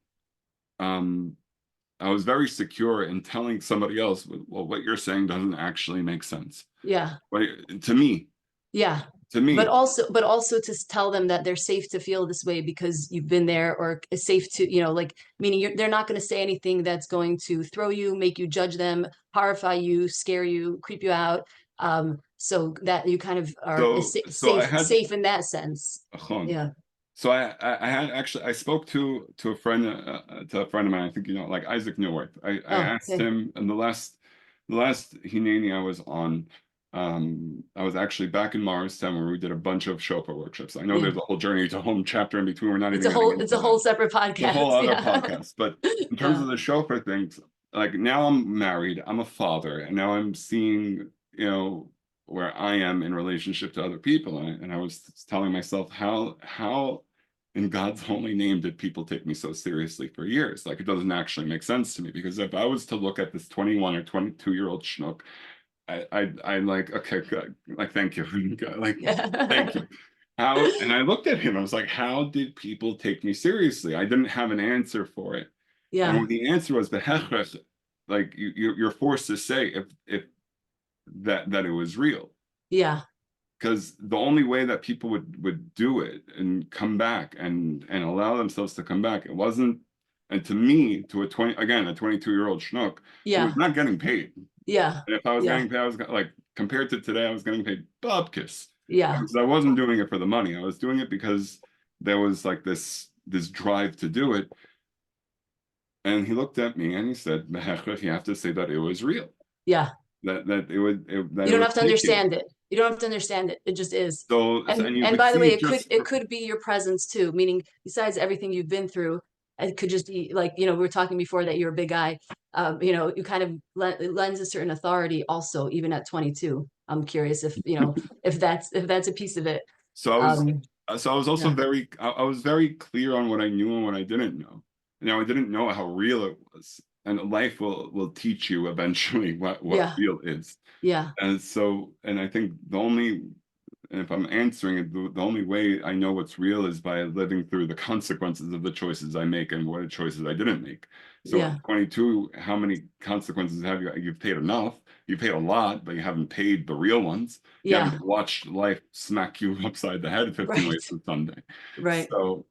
um I was very secure in telling somebody else, well, what you're saying doesn't actually make sense. Yeah. Right? To me, Yeah. to But me. also to tell them that they're safe to feel this way because you've been there, or is safe to, like, meaning they're not going to say anything that's going to throw you, make you judge them, horrify you, scare you, creep you out. So that you kind of are So I had safe in that sense. Achon. Yeah. So I had actually I spoke to a friend to a friend of mine. I think like Isaac Neuwirth. I Oh, asked okay. him, and the last Hineni I was on, I was actually back in Morristown where we did a bunch of Shofar workshops. I know Yeah. there's a whole journey to home chapter in between. We're not even getting It's into a whole that. separate The whole podcast. other Yeah. podcast. But in terms Yeah. of the Shofar things, like now I'm married, I'm a father, and now I'm seeing, where I am in relationship to other people. And I was telling myself, how in God's holy name did people take me so seriously for years? Like it doesn't actually make sense to me, because if I was to look at this 21 or 22-year-old schnook, I'm like, okay, good. Like, thank you. Like, thank you. How, and I looked at him, I was like, how did people take me seriously? I didn't have an answer for it. And Yeah. the answer was the like you're forced to say if that it was real, Yeah. because the only way that people would do it and come back and allow themselves to come back, it wasn't. And to me, to a 22-year-old schnook, it was Yeah. not getting paid. Yeah. And if I was Yeah. getting paid, I was like, compared to today, I was getting paid bupkis. Yeah. Because I wasn't doing it for the money. I was doing it because there was like this drive to do it. And he looked at me and he said, "Mehechach, you have to say that it was real. Yeah. That You it don't would have to take you." understand it. You don't have to understand it. It just is. And you And could by the way, see just it could be your presence too, meaning besides everything you've been through, it could just be like, we were talking before that you're a big guy. You kind of it lends a certain authority also, even at 22. I'm curious if, if that's a piece of it. so Um, I was also yeah. I was very clear on what I knew and what I didn't know. I didn't know how real it was. And life will teach you eventually what Yeah. real is. Yeah. And so, and I think and if I'm answering it, the only way I know what's real is by living through the consequences of the choices I make and what choices I didn't make. So at Yeah. 22, how many consequences have you? You've paid enough. You paid a lot, but you haven't paid the real ones. You Yeah. haven't watched life smack you upside the head 15 ways Right. to Sunday. Right. So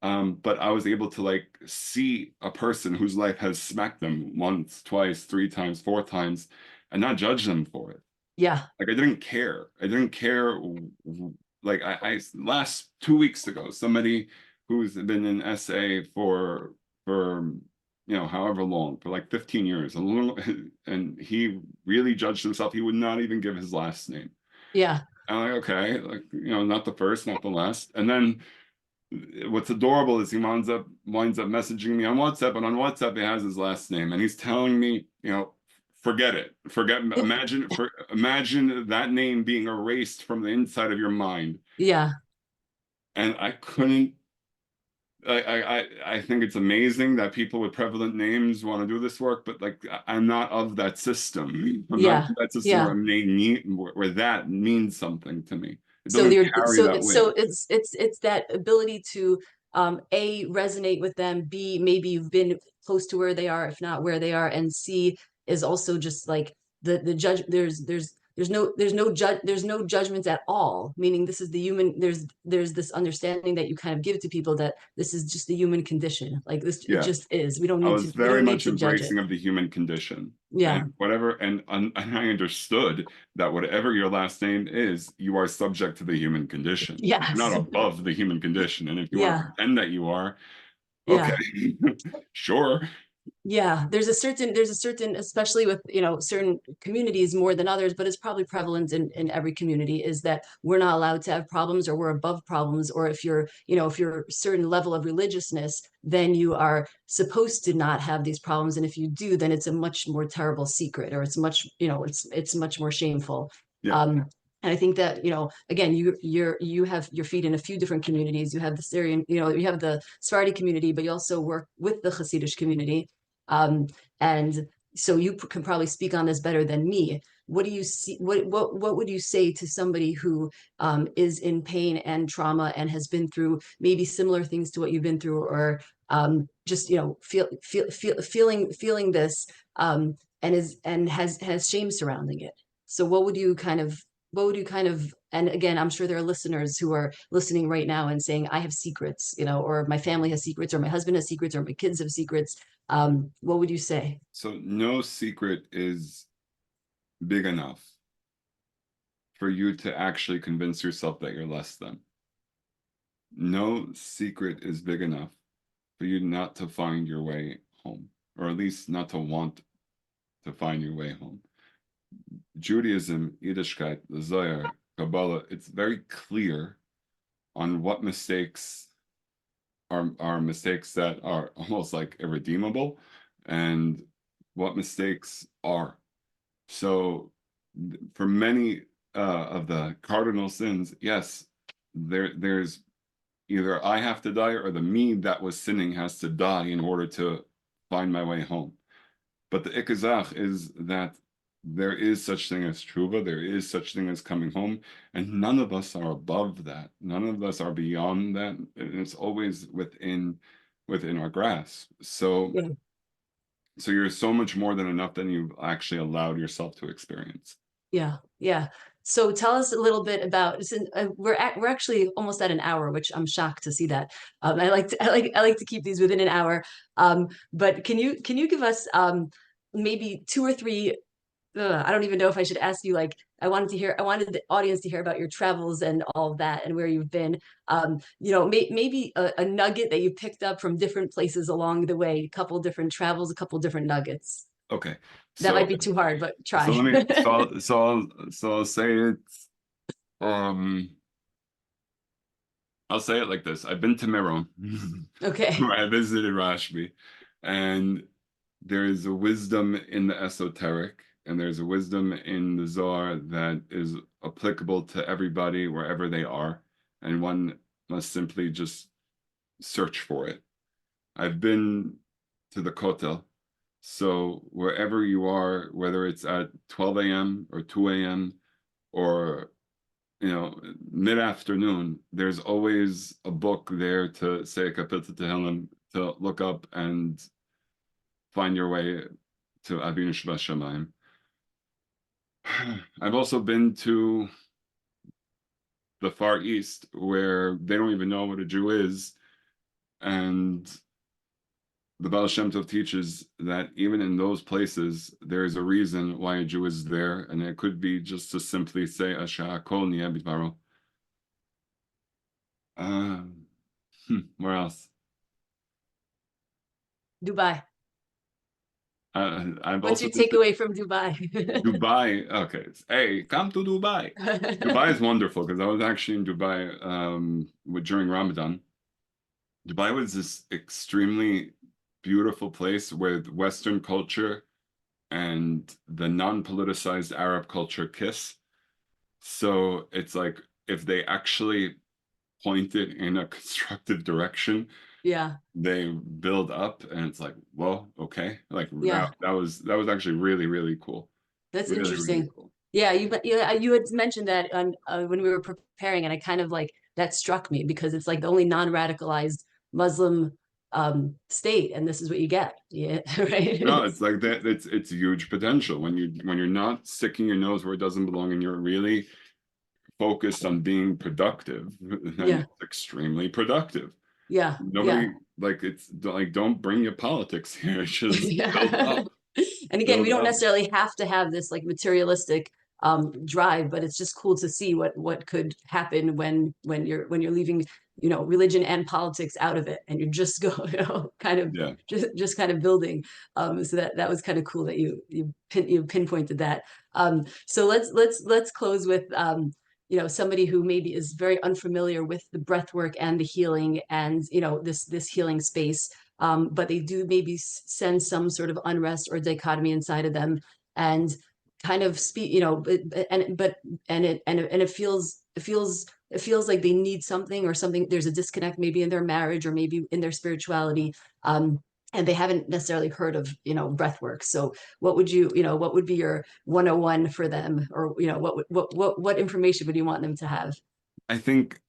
But I was able to like see a person whose life has smacked them once, twice, three times, four times, and not judge them for it. Yeah. Like I didn't care. I didn't care. Like I last 2 weeks ago, somebody who's been in SA for however long, for like 15 years, and he really judged himself. He would not even give his last name. Yeah. I'm like, okay, like not the first, not the last. And then what's adorable is he winds up messaging me on WhatsApp, and on WhatsApp he has his last name, and he's telling me, forget it, imagine that name being erased from the inside of your mind. Yeah. And I couldn't. I think it's amazing that people with prevalent names want to do this work, but like I'm not of that system. I'm not of Yeah. that system Yeah. where that means something to me. It So doesn't they're carry so that so weight. it's that ability to A, resonate with them, B, maybe you've been close to where they are, if not where they are, and C is also just like the judge. There's no judgments at all, meaning this is the human. There's this understanding that you kind of give to people that this is just the human condition, like this, it Yeah. just is. We don't I need to was we very don't need much to judge it. embracing of the human condition Yeah. and whatever, and I understood that whatever your last name is, you are subject to the human condition. You're not Yes. above the human condition. And if you want to Yeah. pretend that you are, okay, Yeah. sure. Yeah, there's a certain, especially with, certain communities more than others, but it's probably prevalent in every community, is that we're not allowed to have problems, or we're above problems, or if you're a certain level of religiousness, then you are supposed to not have these problems. And if you do, then it's a much more terrible secret, or it's much more shameful. Yeah. Um, and I think that, again, you have your feet in a few different communities. You have the Syrian, you have the Sephardi community, but you also work with the Hasidic community. um, and so you can probably speak on this better than me. What do you see? What would you say to somebody who is in pain and trauma and has been through maybe similar things to what you've been through, or just feeling this, and has shame surrounding it? So what would you kind of, and again, I'm sure there are listeners who are listening right now and saying, I have secrets, or my family has secrets, or my husband has secrets, or my kids have secrets. What would you say? So no secret is big enough for you to actually convince yourself that you're less than. No secret is big enough for you not to find your way home, or at least not to want to find your way home. Judaism, Yiddishkeit, the Zohar, Kabbalah, it's very clear on what mistakes are mistakes that are almost like irredeemable, and what mistakes are. So for many of the cardinal sins, yes, there's either I have to die, or the me that was sinning has to die in order to find my way home. But the ikazach is that there is such thing as tshuva, there is such thing as coming home, and none of us are above that. None of us are beyond that. And it's always within our grasp. So Yeah. so you're so much more than enough than you've actually allowed yourself to experience. Yeah, yeah. So tell us a little bit about. We're actually almost at an hour, which I'm shocked to see that. I like to keep these within an hour. But can you give us maybe two or three. I don't even know if I should ask you. Like, I wanted the audience to hear about your travels and all of that, and where you've been. Maybe a nugget that you picked up from different places along the way. A couple different travels, a couple different nuggets. Okay. That might So be too hard, but so try. let me I'll say it. Um I'll say it like this. I've been to Meron. Okay. I visited Rashbi, and there is a wisdom in the esoteric, and there's a wisdom in the Zohar that is applicable to everybody wherever they are, and one must simply just search for it. I've been to the Kotel, so wherever you are, whether it's at 12 a.m. or 2 a.m. or mid-afternoon, there's always a book there to say a Kapitza Tehillim, to look up and find your way to Avinu Shebashamayim. I've also been to the Far East, where they don't even know what a Jew is, And the Baal Shem Tov teaches that even in those places, there is a reason why a Jew is there, and it could be just to simply say Asher Hakol Niyeh Bidvaro. Where else? Dubai. I've What's also your been to takeaway from Dubai? Dubai. Okay, hey, come to Dubai. Dubai is wonderful because I was actually in Dubai during Ramadan. Dubai was this extremely beautiful place with Western culture and the non-politicized Arab culture kiss. So it's like if they actually point it in a constructive direction, Yeah, they build up, and it's like, well, okay, like yeah. that was actually really, really cool, That's really, really interesting. cool. Yeah, you had mentioned that on when we were preparing, and I kind of like that struck me because it's like the only non-radicalized Muslim state, and this is what you get. Yeah, right. No, it's like that. It's huge potential when you're not sticking your nose where it doesn't belong, and you're really focused on being productive, then Yeah, it's extremely productive. yeah, yeah. Nobody like it's like don't bring your politics here. Just build Yeah. up, And again, we build don't up. necessarily have to have this like materialistic drive, but it's just cool to see what could happen when you're leaving, religion and politics out of it, and you're just go, kind of Yeah, just kind of building. So that was kind of cool that you pinpointed that. So let's close with somebody who maybe is very unfamiliar with the breath work and the healing and this healing space, but they do maybe send some sort of unrest or dichotomy inside of them, and kind of speak, and it feels like they need something or something. There's a disconnect maybe in their marriage or maybe in their spirituality, and they haven't necessarily heard of breath work. So what would be your 101 for them, or what information would you want them to have? I think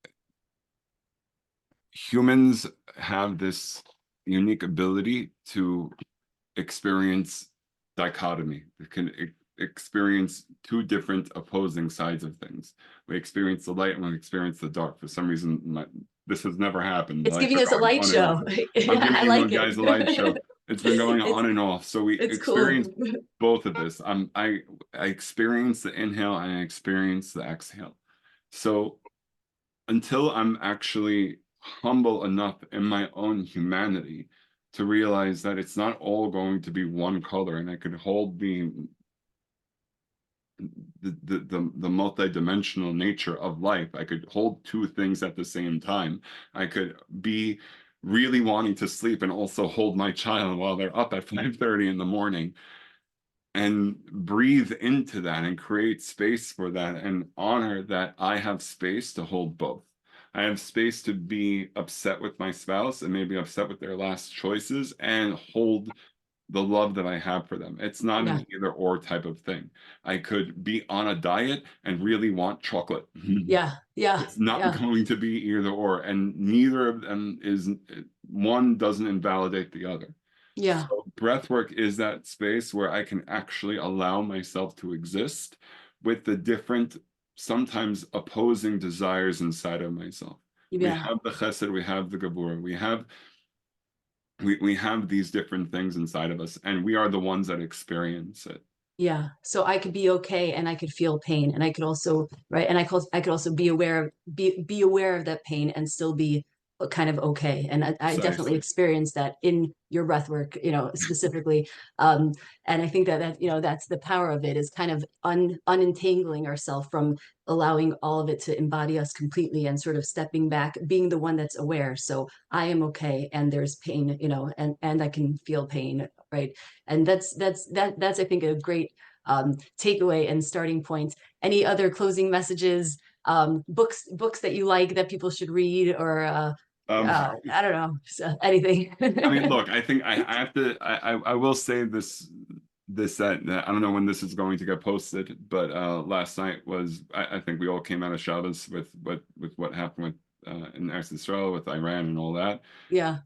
humans have this unique ability to experience dichotomy. It can experience two different opposing sides of things. We experience the light and we experience the dark. For some reason, this has never happened. It's Lights giving are us a going light on and off. show. I'm Yeah, giving I you like guys a light show. it. It's been going it's on and off. So we it's cool. experience both of this. I experience the inhale and I experience the exhale. So until I'm actually humble enough in my own humanity to realize that it's not all going to be one color, and I could hold the multidimensional nature of life. I could hold two things at the same time. I could be really wanting to sleep and also hold my child while they're up at 5:30 in the morning, and breathe into that and create space for that and honor that I have space to hold both. I have space to be upset with my spouse and maybe upset with their last choices and hold the love that I have for them. It's not Yeah, an either or type of thing. I could be on a diet and really want chocolate. yeah, yeah, It's not yeah, going to be either or, and neither of them is, one doesn't invalidate the other. yeah, So breathwork is that space where I can actually allow myself to exist with the different, sometimes opposing desires inside of myself. We yeah. have the chesed, we have the gabura, we have these different things inside of us, and we are the ones that experience it. Yeah. So I could be okay and I could feel pain, and I could also, right. And I could also be aware of that pain and still be kind of okay. And I definitely Precisely. experienced that in your breath work, specifically. Um, and I think that's the power of it, is kind of unentangling ourselves from allowing all of it to embody us completely and sort of stepping back, being the one that's aware. So I am okay and there's pain, and I can feel pain, right? And that's I think a great takeaway and starting point. Any other closing messages, books that you like that people should read, or Um, I don't know, anything? I mean, look, I think I have to. I will say that I don't know when this is going to get posted, but last night was, I think we all came out of Shabbos with what happened with in Eretz Yisrael with Iran and all that. Yeah,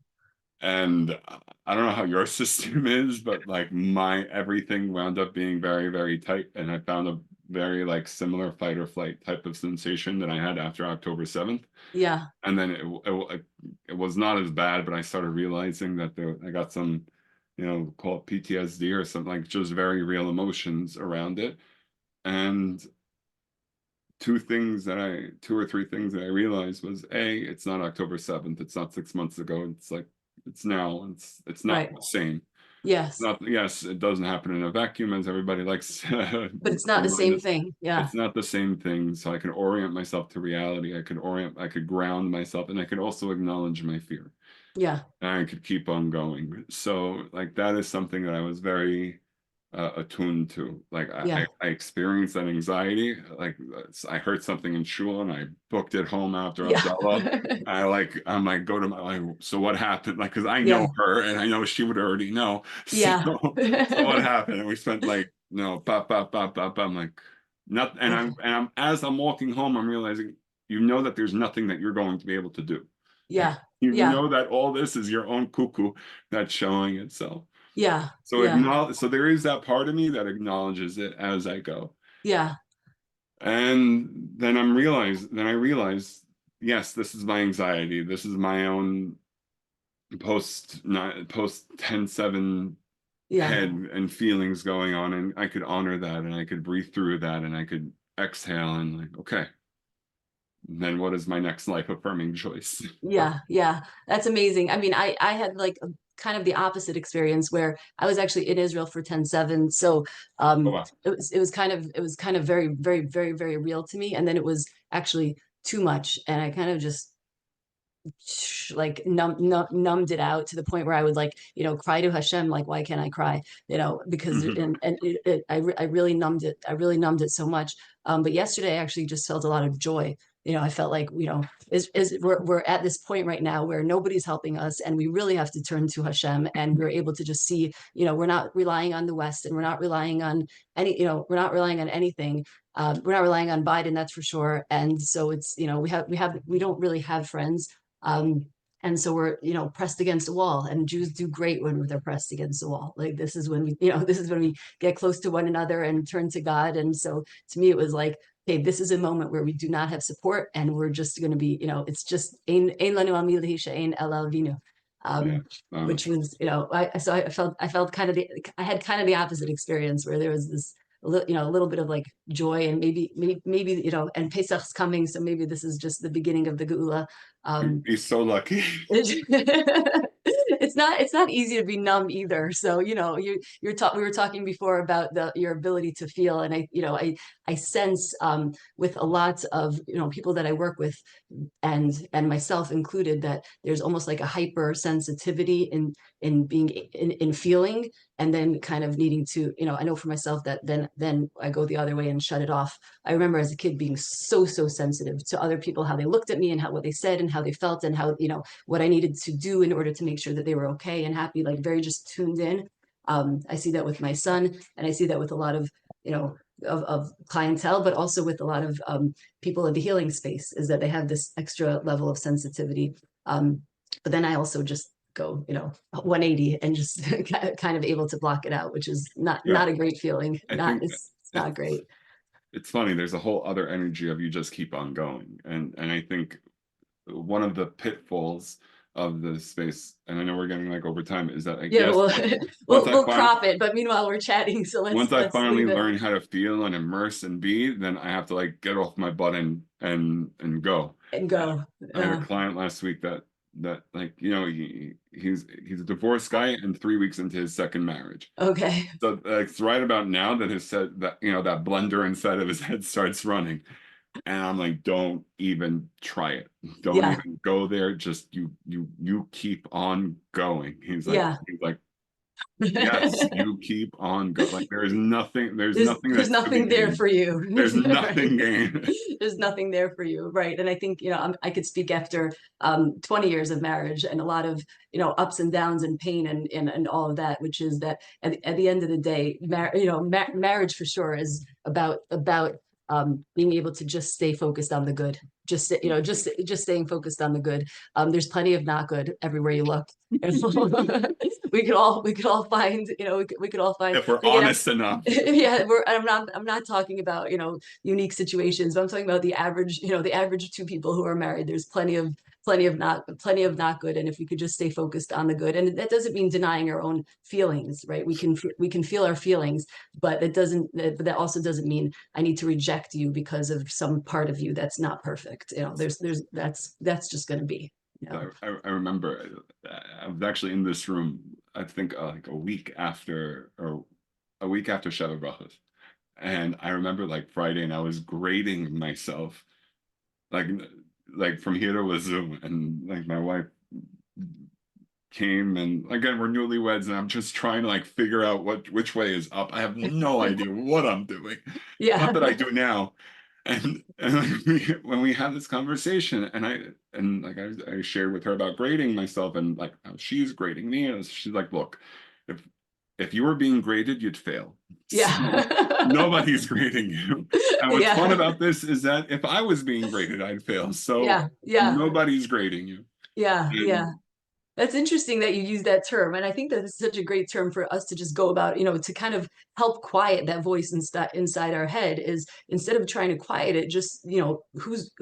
And I don't know how your system is, but like my everything wound up being very, very tight, and I found a very like similar fight or flight type of sensation that I had after October 7th. Yeah. And then it was not as bad, but I started realizing that I got some, call it PTSD or something, like just very real emotions around it. And two or three things that I realized was it's not October 7th, it's not 6 months ago, it's like it's now, it's not Right. the same. Yes. Not, yes, it doesn't happen in a vacuum, as everybody likes to But it's not the remind same us. thing. Yeah. It's not the same thing. So I can orient myself to reality. I could ground myself, and I could also acknowledge my fear. Yeah. And I could keep on going. So like that is something that I was very attuned to. Like Yeah. I experienced that anxiety. Like I heard something in shul and I booked it home after Yeah. Havdalah. I'm like, go to my, like, so what happened? Like, cause I Yeah. know her and I know she would already know. So, Yeah. so what happened? And we spent like, no, pop, pop, pop, pop. I'm like, not, and I'm, as I'm walking home, I'm realizing, that there's nothing that you're going to be able to do. Yeah. You Yeah. know that all this is your own cuckoo that's showing itself. Yeah. So Yeah. so there is that part of me that acknowledges it as I go. Yeah. And then I realize, yes, this is my anxiety. This is my own post 10/7 Yeah. head and feelings going on. And I could honor that and I could breathe through that and I could exhale and like, okay, then what is my next life affirming choice? Yeah, yeah, that's amazing. I mean, I had like kind of the opposite experience where I was actually in Israel for 10/7. So Oh, um wow. it was kind of very, very, very, very real to me. And then it was actually too much. And I kind of just like numbed it out to the point where I would like, cry to Hashem, like, why can't I cry? Because I really numbed it. I really numbed it so much. But yesterday I actually just felt a lot of joy. I felt like, we're at this point right now where nobody's helping us and we really have to turn to Hashem, and we're able to just see, we're not relying on the West, and we're not relying on we're not relying on anything. We're not relying on Biden, that's for sure. And so it's, we don't really have friends. Um, and so we're, pressed against a wall, and Jews do great when they're pressed against a wall. Like this is when we, this is when we get close to one another and turn to God. And so to me, it was like, okay, this is a moment where we do not have support, and we're just going to be, it's just ein lanu al milhi she'ein ela avinu. Yeah. Which was, I felt kind of I had kind of the opposite experience where there was this, a little bit of like joy, and maybe, and Pesach's coming, so maybe this is just the beginning of the Geula. He's so lucky. It's not easy to be numb either. So, we were talking before about your ability to feel. And I sense, with a lot of, people that I work with, and myself included, that there's almost like a hypersensitivity in being in feeling, and then kind of needing to, I know for myself that then I go the other way and shut it off. I remember as a kid being so sensitive to other people, how they looked at me and what they said and how they felt, and how, what I needed to do in order to make sure that they were okay and happy, like very just tuned in. I see that with my son, and I see that with a lot of, of clientele, but also with a lot of people in the healing space, is that they have this extra level of sensitivity. But then I also just go, 180 and just kind of able to block it out, which is Yeah. not a great feeling. I think It's not it's great. it's funny. There's a whole other energy of you just keep on going, and I think one of the pitfalls of the space, and I know we're getting like over time, is that I Yeah, guess well, once I we'll find crop it. But meanwhile, we're chatting, so once I let's finally leave it. learn how to feel and immerse and be, then I have to like get off my butt and go. And go. I had a client last week that like he's a divorced guy and 3 weeks into his second marriage. Okay. So it's right about now that his said that that blender inside of his head starts running. And I'm like, don't even try it. Don't Yeah. even go there. Just you keep on going. Yeah. He's like, yes, you keep on going. Like there's nothing There's that's to be nothing there gained. for you. There's Right. nothing gained. There's nothing there for you, right? And I think, I could speak after 20 years of marriage, and a lot of, ups and downs and pain, and all of that, which is that at the end of the day, marriage for sure is about being able to just stay focused on the good, just just staying focused on the good. There's plenty of not good everywhere you look. We could all find, we could all find. If we're And again, honest enough. yeah, I'm not talking about, unique situations, but I'm talking about the average, the average two people who are married. There's plenty of not good, and if we could just stay focused on the good, and that doesn't mean denying our own feelings, right? We can feel our feelings, but that also doesn't mean I need to reject you because of some part of you that's not perfect. That's just going to be. I remember I was actually in this room, I think like a week after Sheva Brachos. And I remember like Friday, and I was grading myself like from here to Zoom, and like my wife came, and again, we're newlyweds, and I'm just trying to like figure out which way is up. I have no idea what I'm doing. Yeah. Not that I do now. And like when we had this conversation, and I shared with her about grading myself, and like how she's grading me, and she's like, look, if you were being graded, you'd fail. Yeah. So nobody's grading you. And what's Yeah. fun about this is that if I was being graded, I'd fail. So Yeah. nobody's grading you. Yeah. And That's interesting that you use that term. And I think that it's such a great term for us to just go about, to kind of help quiet that voice inside our head, is instead of trying to quiet it, just, who's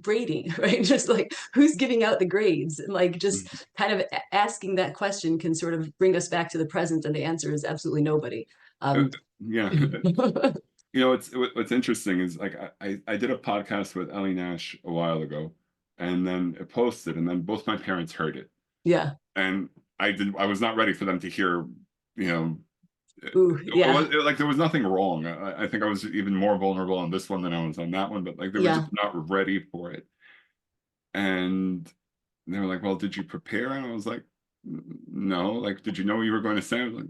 grading, right? Just like who's giving out the grades, and like just kind of asking that question can sort of bring us back to the present. And the answer is absolutely nobody. Yeah. What's interesting is like I did a podcast with Ellie Nash a while ago, and then it posted, and then both my parents heard it. Yeah. And I was not ready for them to hear, Ooh, yeah. like there was nothing wrong. I think I was even more vulnerable on this one than I was on that one, but like they were just not ready for it. And they were like, well, did you prepare? And I was like, no. Like, did you know what you were going to say? I was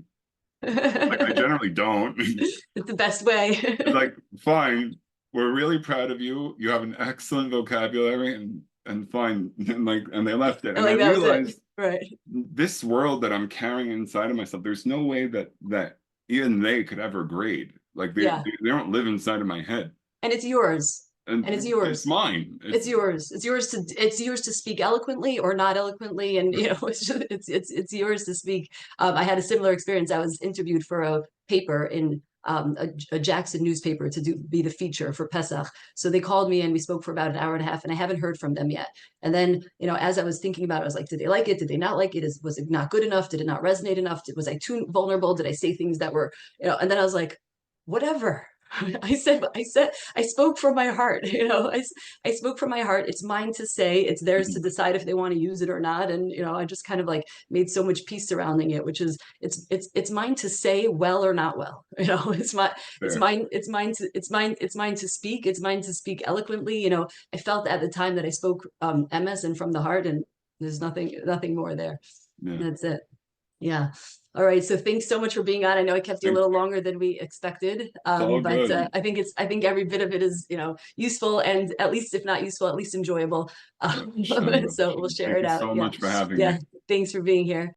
like I generally don't. It's the best way. Like, fine, we're really proud of you. You have an excellent vocabulary, and fine. And they left it. And I realized, right, this world that I'm carrying inside of myself, there's no way that even they could ever grade. Like they don't live inside of my head. And it's yours. And it's yours. It's mine. It's yours. It's yours to speak eloquently or not eloquently, and it's yours to speak. I had a similar experience. I was interviewed for a paper in a Jackson newspaper to be the feature for Pesach. So they called me, and we spoke for about an hour and a half, and I haven't heard from them yet. And then, as I was thinking about it, I was like, did they like it? Did they not like it? Was it not good enough? Did it not resonate enough? Was I too vulnerable? Did I say things that were, and then I was like, whatever. I spoke from my heart. I spoke from my heart. It's mine to say. It's theirs to decide if they want to use it or not. And I just kind of like made so much peace surrounding it, which is it's mine to say well or not well. It's mine to speak. It's mine to speak eloquently. I felt at the time that I spoke MS and from the heart, and there's nothing more there. Yeah. That's it. Yeah. All right. So thanks so much for being on. I know I kept you a little longer than we expected, but I think every bit of it is, useful, and at least if not useful, at least enjoyable. So we'll share it out. Thank you so much for having me. Thanks for being here.